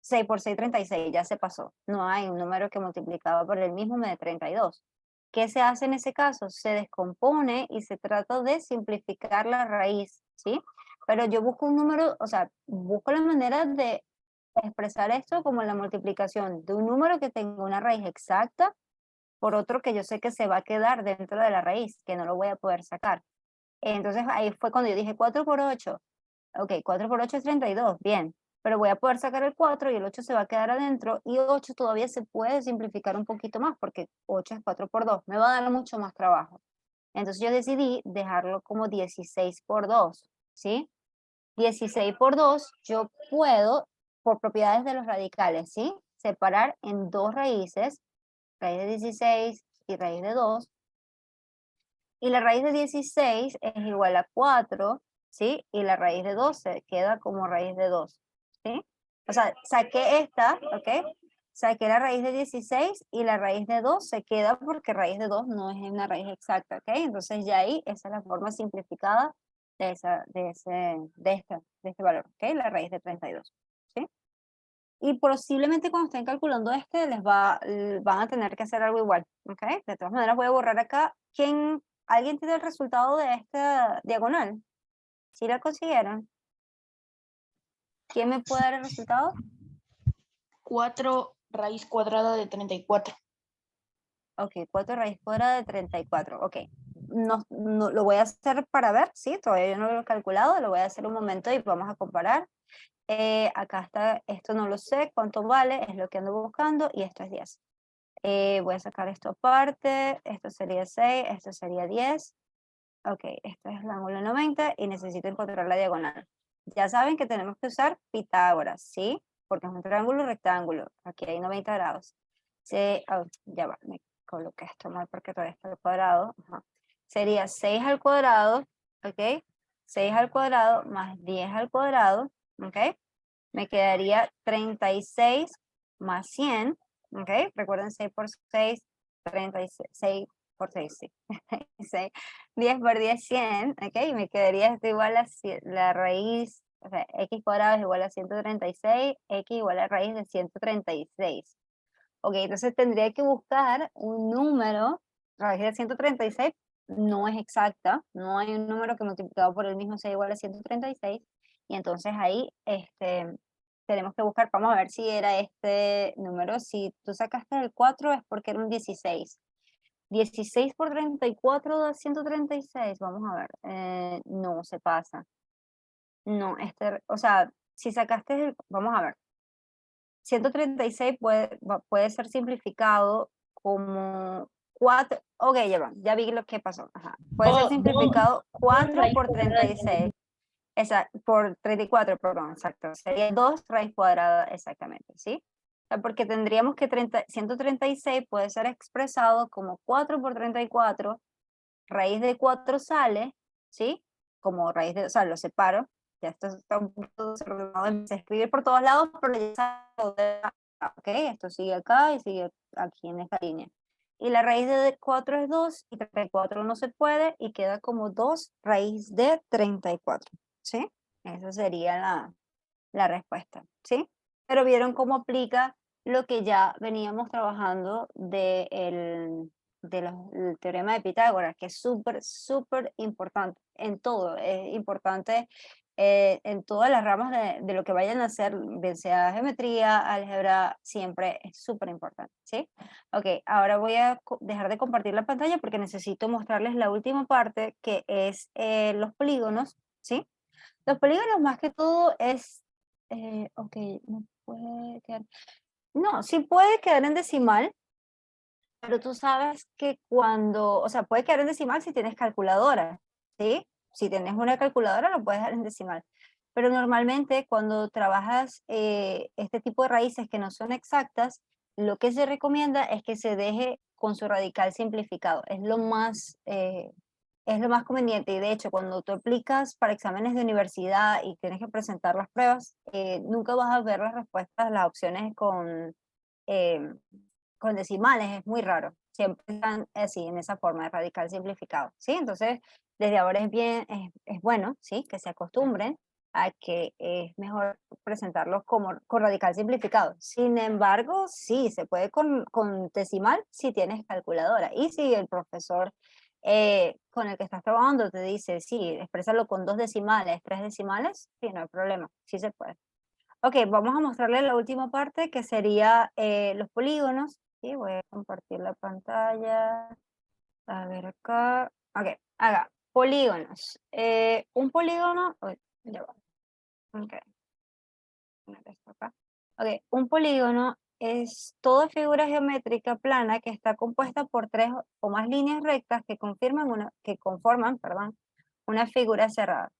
6 por 6, 36, ya se pasó. No hay un número que multiplicado por el mismo me dé 32. ¿Qué se hace en ese caso? Se descompone y se trata de simplificar la raíz, ¿sí? Pero yo busco un número, o sea, busco la manera de expresar esto como la multiplicación de un número que tenga una raíz exacta por otro que yo sé que se va a quedar dentro de la raíz, que no lo voy a poder sacar. Entonces ahí fue cuando yo dije 4 por 8. Ok, 4 por 8 es 32, bien. Pero voy a poder sacar el 4 y el 8 se va a quedar adentro y 8 todavía se puede simplificar un poquito más porque 8 es 4 por 2. Me va a dar mucho más trabajo. Entonces yo decidí dejarlo como 16 por 2, ¿sí? 16 por 2 yo puedo, por propiedades de los radicales, ¿sí? Separar en dos raíces, raíz de 16 y raíz de 2. Y la raíz de 16 es igual a 4, ¿sí? Y la raíz de 2 se queda como raíz de 2, ¿sí? O sea, saqué esta, ¿ok? Saqué la raíz de 16 y la raíz de 2 se queda porque raíz de 2 no es una raíz exacta, ¿ok? Entonces ya ahí esa es la forma simplificada de este valor, ¿ok? La raíz de 32, ¿sí? Y posiblemente cuando estén calculando van a tener que hacer algo igual, ¿ok? De todas maneras voy a borrar acá. ¿Alguien tiene el resultado de esta diagonal? ¿Sí la consiguieron? ¿Quién me puede dar el resultado? 4 raíz cuadrada de 34. Ok, 4 raíz cuadrada de 34, ok. No, lo voy a hacer para ver, ¿sí? Todavía yo no lo he calculado, lo voy a hacer un momento y vamos a comparar. Acá está, esto no lo sé, cuánto vale, es lo que ando buscando y esto es 10. Voy a sacar esto aparte, esto sería 6, esto sería 10. Ok, esto es el ángulo 90 y necesito encontrar la diagonal. Ya saben que tenemos que usar Pitágoras, ¿sí? Porque es un triángulo rectángulo. Aquí hay 90 grados. Ya va, me coloqué esto mal porque todavía está al cuadrado. Ajá. Sería 6 al cuadrado, ¿ok? 6 al cuadrado más 10 al cuadrado, ¿ok? Me quedaría 36 más 100, ¿ok? Recuerden 6 por 6, 36 por 6, sí. 6, 10 por 10, 100, ¿ok? Y me quedaría esto igual a la raíz, o sea, x cuadrado es igual a 136, x igual a raíz de 136. Ok, entonces tendría que buscar un número, raíz de 136 no es exacta, no hay un número que multiplicado por el mismo sea igual a 136, y entonces ahí tenemos que buscar, vamos a ver si era este número, si tú sacaste el 4 es porque era un 16, 16 por 34 da 136. Vamos a ver. No, se pasa. No, o sea, si sacaste vamos a ver. 136 puede ser simplificado como 4. Ok, ya vi lo que pasó. Ajá. Puede ser simplificado 4 por 36. Por 34, perdón, exacto. Sería 2 raíz cuadrada exactamente, ¿sí? O sea, porque tendríamos que 136 puede ser expresado como 4 por 34, raíz de 4 sale, ¿sí? Como raíz de, o sea, lo separo. Ya esto está un poco desordenado, empecé a escribir por todos lados, pero ya sabe, ok, esto sigue acá y sigue aquí en esta línea. Y la raíz de 4 es 2 y 34 no se puede y queda como 2 raíz de 34, ¿sí? Esa sería la respuesta, ¿sí? Pero vieron cómo aplica lo que ya veníamos trabajando del teorema de Pitágoras, que es súper, súper importante en todo. Es importante en todas las ramas de lo que vayan a hacer, bien sea geometría, álgebra, siempre es súper importante, ¿sí? Ok, ahora voy a dejar de compartir la pantalla porque necesito mostrarles la última parte, que es los polígonos, ¿sí? Los polígonos más que todo es, ok, no puede quedar, no, sí puede quedar en decimal, pero tú sabes que cuando, o sea, puede quedar en decimal si tienes calculadora, ¿sí? Si tienes una calculadora lo puedes dar en decimal, pero normalmente cuando trabajas este tipo de raíces que no son exactas, lo que se recomienda es que se deje con su radical simplificado, es lo más conveniente. Y de hecho, cuando tú aplicas para exámenes de universidad y tienes que presentar las pruebas, nunca vas a ver las respuestas, las opciones eh, con decimales, es muy raro. Siempre están así, en esa forma de radical simplificado, ¿sí? Entonces, desde ahora es bueno, ¿sí? Que se acostumbren a que es mejor presentarlos con radical simplificado. Sin embargo, sí, se puede con decimal si tienes calculadora. Y si el profesor con el que estás trabajando te dice, sí, exprésalo con 2 decimales, 3 decimales, sí, no hay problema, sí se puede. Ok, vamos a mostrarle la última parte que sería los polígonos. Sí, voy a compartir la pantalla. A ver acá. Ok, haga polígonos. Un polígono, uy, ya va. Ok, poner esto acá. Ok, un polígono es toda figura geométrica plana que está compuesta por 3 o más líneas rectas que conforman, perdón, una figura cerrada.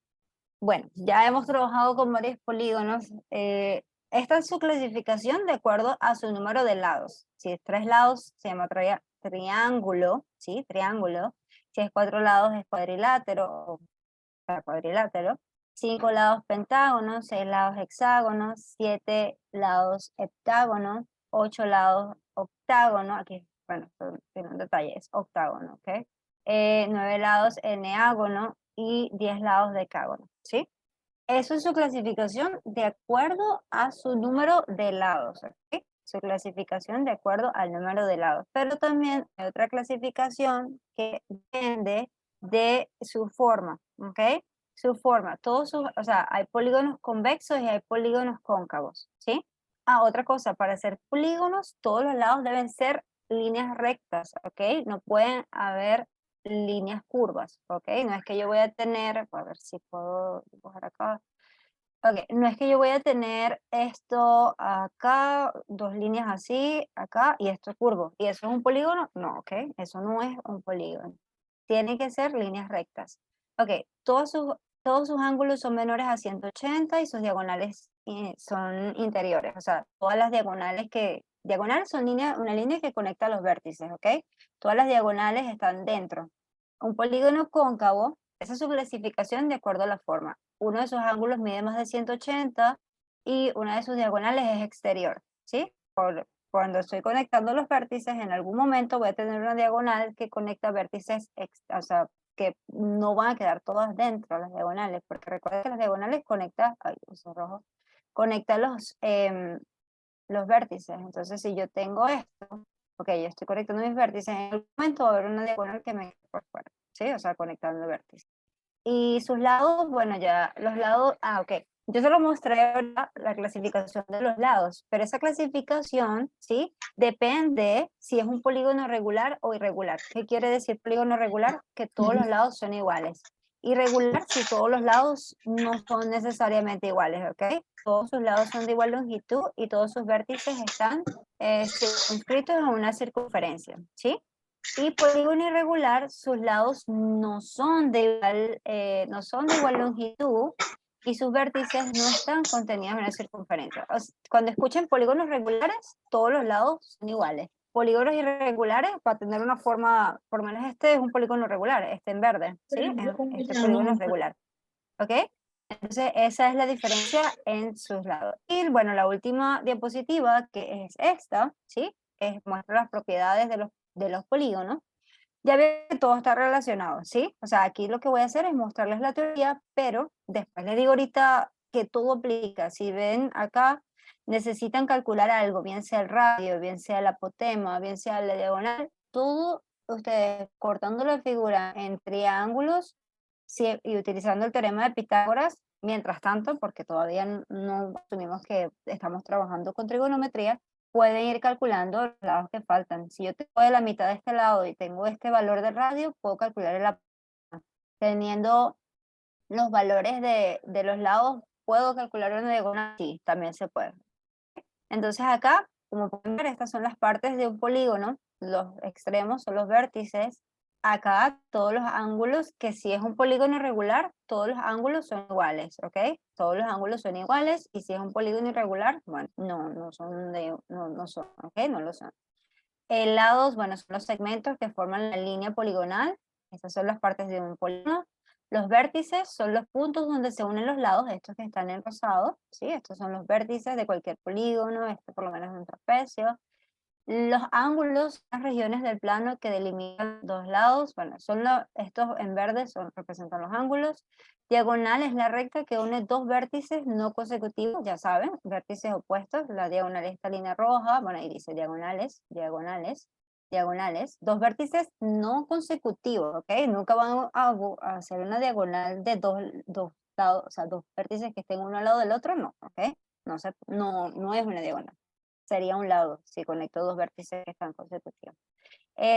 Bueno, ya hemos trabajado con varios polígonos. Esta es su clasificación de acuerdo a su número de lados. Si es 3 lados, se llama triángulo, ¿sí? Triángulo. Si es 4 lados, es cuadrilátero o cuadrilátero. 5 lados pentágonos, 6 lados hexágonos, 7 lados heptágonos, 8 lados octágono. Aquí, bueno, tiene un detalle, es octágono, ¿ok? 9 lados eneágono y 10 lados decágono, ¿sí? Eso es su clasificación de acuerdo a su número de lados, ¿ok? Su clasificación de acuerdo al número de lados. Pero también hay otra clasificación que depende de su forma, ¿ok? Su forma, o sea, hay polígonos convexos y hay polígonos cóncavos, ¿sí? Otra cosa, para hacer polígonos, todos los lados deben ser líneas rectas, ¿ok? No pueden haber líneas curvas, ¿ok? No es que yo voy a tener, a ver si puedo dibujar acá. Ok, no es que yo voy a tener esto acá, 2 líneas así, acá, y esto es curvo. ¿Y eso es un polígono? No, ok, eso no es un polígono. Tienen que ser líneas rectas. Ok, todos sus ángulos son menores a 180 y sus diagonales son interiores. O sea, todas las diagonales diagonales son una línea que conecta los vértices, ¿ok? Todas las diagonales están dentro. Un polígono cóncavo, esa es su clasificación de acuerdo a la forma. Uno de sus ángulos mide más de 180 y una de sus diagonales es exterior, ¿sí? Cuando estoy conectando los vértices, en algún momento voy a tener una diagonal que conecta vértices, o sea, que no van a quedar todas dentro las diagonales, porque recuerda que las diagonales conectan, ay, uso rojo, conecta los vértices. Entonces, si yo tengo esto, ok, yo estoy conectando mis vértices, en algún momento va a haber una diagonal que me quede por fuera, ¿sí? O sea, conectando vértices. Y sus lados, bueno, ya los lados, ok, Yo solo mostré ahora la clasificación de los lados, pero esa clasificación, ¿sí? Depende si es un polígono regular o irregular. ¿Qué quiere decir polígono regular? Que todos los lados son iguales. Irregular si todos los lados no son necesariamente iguales, ¿ok? Todos sus lados son de igual longitud y todos sus vértices están circunscritos en una circunferencia, ¿sí? Y polígono irregular, sus lados no son de igual longitud y sus vértices no están contenidos en una circunferencia. Cuando escuchen polígonos regulares, todos los lados son iguales. Polígonos irregulares, para tener una forma, por lo menos este es un polígono regular, este en verde, ¿sí? Este polígono es regular, ¿ok? Entonces esa es la diferencia en sus lados. Y bueno, la última diapositiva, que es esta, ¿sí? Muestra las propiedades de los polígonos. Ya ven que todo está relacionado, ¿sí? O sea, aquí lo que voy a hacer es mostrarles la teoría, pero después les digo ahorita que todo aplica. Si ven acá, necesitan calcular algo, bien sea el radio, bien sea el apotema, bien sea la diagonal, todo ustedes cortando la figura en triángulos y utilizando el teorema de Pitágoras, mientras tanto, porque todavía no asumimos que estamos trabajando con trigonometría, pueden ir calculando los lados que faltan. Si yo tengo de la mitad de este lado y tengo este valor de radio, puedo calcular el apotema. Teniendo los valores de los lados, ¿puedo calcular una diagonal? Sí, también se puede. Entonces acá, como pueden ver, estas son las partes de un polígono. Los extremos son los vértices. Acá todos los ángulos, que si es un polígono irregular, todos los ángulos son iguales, ¿ok? Todos los ángulos son iguales, y si es un polígono irregular, bueno, no son, ¿ok? No lo son. Lados, bueno, son los segmentos que forman la línea poligonal. Estas son las partes de un polígono. Los vértices son los puntos donde se unen los lados, estos que están en rosado, ¿sí? Estos son los vértices de cualquier polígono, este por lo menos es un trapecio. Los ángulos, las regiones del plano que delimitan dos lados, bueno, estos en verde representan los ángulos. Diagonal es la recta que une dos vértices no consecutivos, ya saben, vértices opuestos. La diagonal es esta línea roja, bueno, ahí dice diagonales, dos vértices no consecutivos, ¿ok? Nunca van a hacer una diagonal de dos lados, o sea, dos vértices que estén uno al lado del otro, no, ¿ok? No es una diagonal. Sería un lado, si conecto dos vértices que están consecutivos.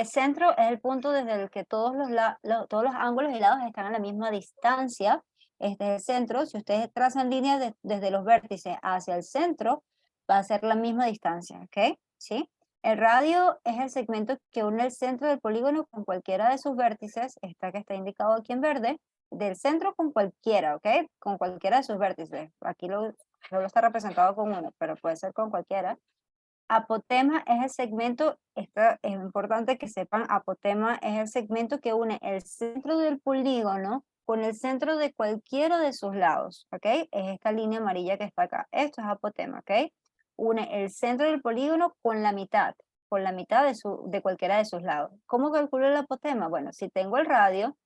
Centro es el punto desde el que todos los ángulos y lados están a la misma distancia. Este es el centro. Si ustedes trazan líneas desde los vértices hacia el centro, va a ser la misma distancia, ¿ok? ¿Sí? El radio es el segmento que une el centro del polígono con cualquiera de sus vértices, esta que está indicado aquí en verde, del centro con cualquiera, ¿ok? Con cualquiera de sus vértices. Aquí solo está representado con uno, pero puede ser con cualquiera. Apotema es el segmento, esto es importante que sepan, apotema es el segmento que une el centro del polígono con el centro de cualquiera de sus lados, ¿ok? Es esta línea amarilla que está acá. Esto es apotema, ¿ok? Une el centro del polígono con la mitad de cualquiera de sus lados. ¿Cómo calculo el apotema? Bueno, si tengo el radio,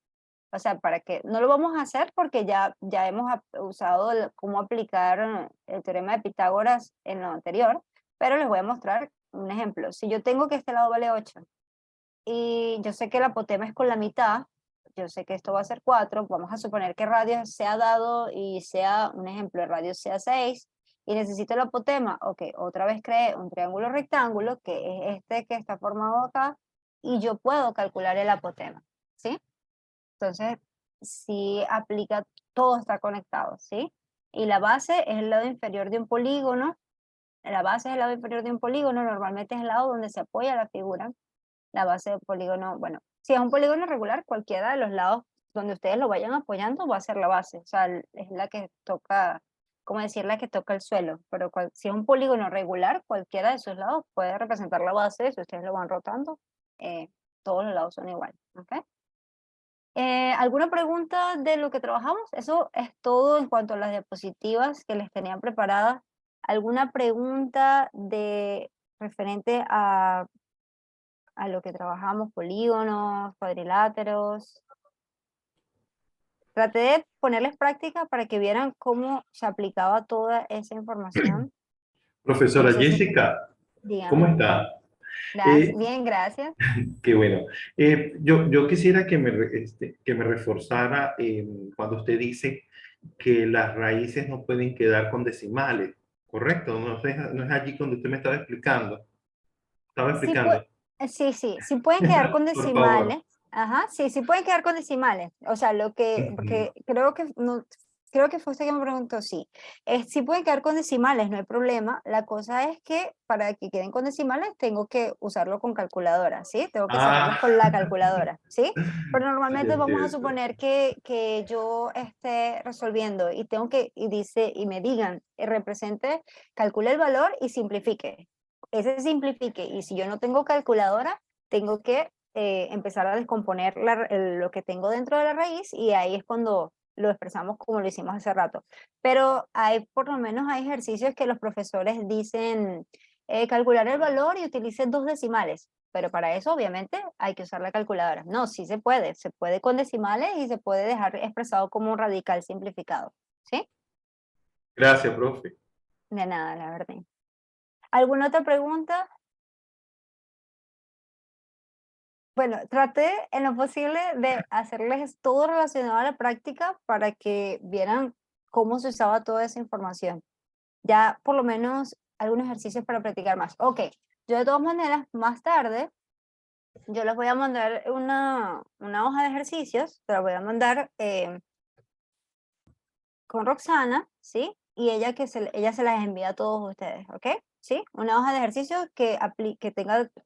o sea, para que no lo vamos a hacer porque ya hemos usado cómo aplicar el teorema de Pitágoras en lo anterior, pero les voy a mostrar un ejemplo. Si yo tengo que este lado vale 8 y yo sé que el apotema es con la mitad, yo sé que esto va a ser 4, vamos a suponer que el radio sea dado y sea, un ejemplo, el radio sea 6 y necesito el apotema. Ok, otra vez creé un triángulo rectángulo que es este que está formado acá y yo puedo calcular el apotema, ¿sí? Entonces, si aplica, todo está conectado, ¿sí? Y la base es el lado inferior de un polígono. La base es el lado inferior de un polígono, normalmente es el lado donde se apoya la figura. La base del polígono, bueno, si es un polígono regular, cualquiera de los lados donde ustedes lo vayan apoyando va a ser la base. O sea, es la que toca, como decir, la que toca el suelo. Pero si es un polígono regular, cualquiera de sus lados puede representar la base. Si ustedes lo van rotando, todos los lados son iguales, ¿ok? ¿Alguna pregunta de lo que trabajamos? Eso es todo en cuanto a las diapositivas que les tenían preparadas. ¿Alguna pregunta referente a lo que trabajamos, polígonos, cuadriláteros? Traté de ponerles práctica para que vieran cómo se aplicaba toda esa información. Profesora No sé si- Jessica, Dígame. ¿cómo está? Bien, gracias. Qué bueno. Yo quisiera que me reforzara cuando usted dice que las raíces no pueden quedar con decimales, ¿correcto? No es allí donde usted me estaba explicando. Estaba Sí, explicando. sí pueden quedar con Por favor. decimales. Ajá, sí pueden quedar con decimales. O sea, lo que creo que no, creo que fue usted que me preguntó, sí. Sí pueden quedar con decimales, no hay problema. La cosa es que para que queden con decimales tengo que usarlo con calculadora, ¿sí? Tengo que sacarlos con la calculadora, ¿sí? Pero Ya normalmente vamos a entiendo. suponer que yo esté resolviendo y tengo que, y me digan, represente, calcule el valor y simplifique. Ese simplifique, y si yo no tengo calculadora, tengo que empezar a descomponer lo que tengo dentro de la raíz, y ahí es cuando lo expresamos como lo hicimos hace rato. Pero por lo menos hay ejercicios que los profesores dicen calcular el valor y utilice 2 decimales, pero para eso obviamente hay que usar la calculadora. No, sí se puede con decimales y se puede dejar expresado como un radical simplificado, ¿sí? Gracias, profe. De nada, la verdad. ¿Alguna otra pregunta? Bueno, traté en lo posible de hacerles todo relacionado a la práctica para que vieran cómo se usaba toda esa información. Ya por lo menos algunos ejercicios para practicar más. Ok, yo de todas maneras, más tarde, yo les voy a mandar una hoja de ejercicios, te la voy a mandar con Roxana, ¿sí? Y ella se las envía a todos ustedes, ¿ok? ¿Sí? Una hoja de ejercicios que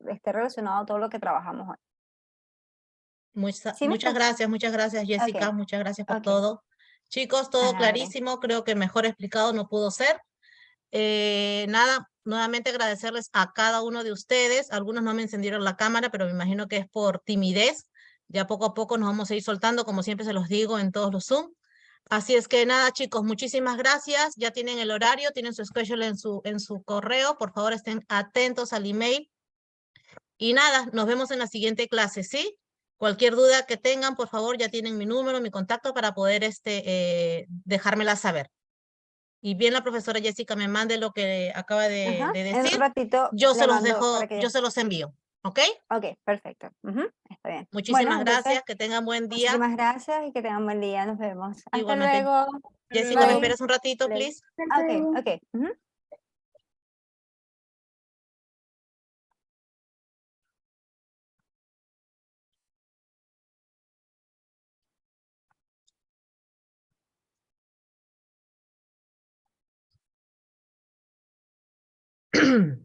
esté relacionado a todo lo que trabajamos hoy. ¿Sí me Muchas gracias, Jessica. Ok, Muchas gracias por ok. todo. Chicos, todo A ver. clarísimo. Creo que mejor explicado no pudo ser. Nada, nuevamente agradecerles a cada uno de ustedes. Algunos no me encendieron la cámara, pero me imagino que es por timidez. Ya poco a poco nos vamos a ir soltando, como siempre se los digo en todos los Zoom. Así es que nada, chicos, muchísimas gracias. Ya tienen el horario, tienen su schedule en su correo. Por favor, estén atentos al email. Y nada, nos vemos en la siguiente clase, ¿sí? Cualquier duda que tengan, por favor, ya tienen mi número, mi contacto para poder dejármela saber. Y bien la profesora Jessica me mande lo que acaba Ajá. de En un decir, ratito yo se le los mando para dejo, que yo ya. se los envío, ¿ok? Ok, perfecto. Está bien. Bueno, Muchísimas entonces, gracias, que tengan buen día. muchísimas gracias y que tengan buen día. Nos vemos. Hasta Igualmente, luego. Jessica, ¿me Bye. esperas un ratito, Luego. please? Ok.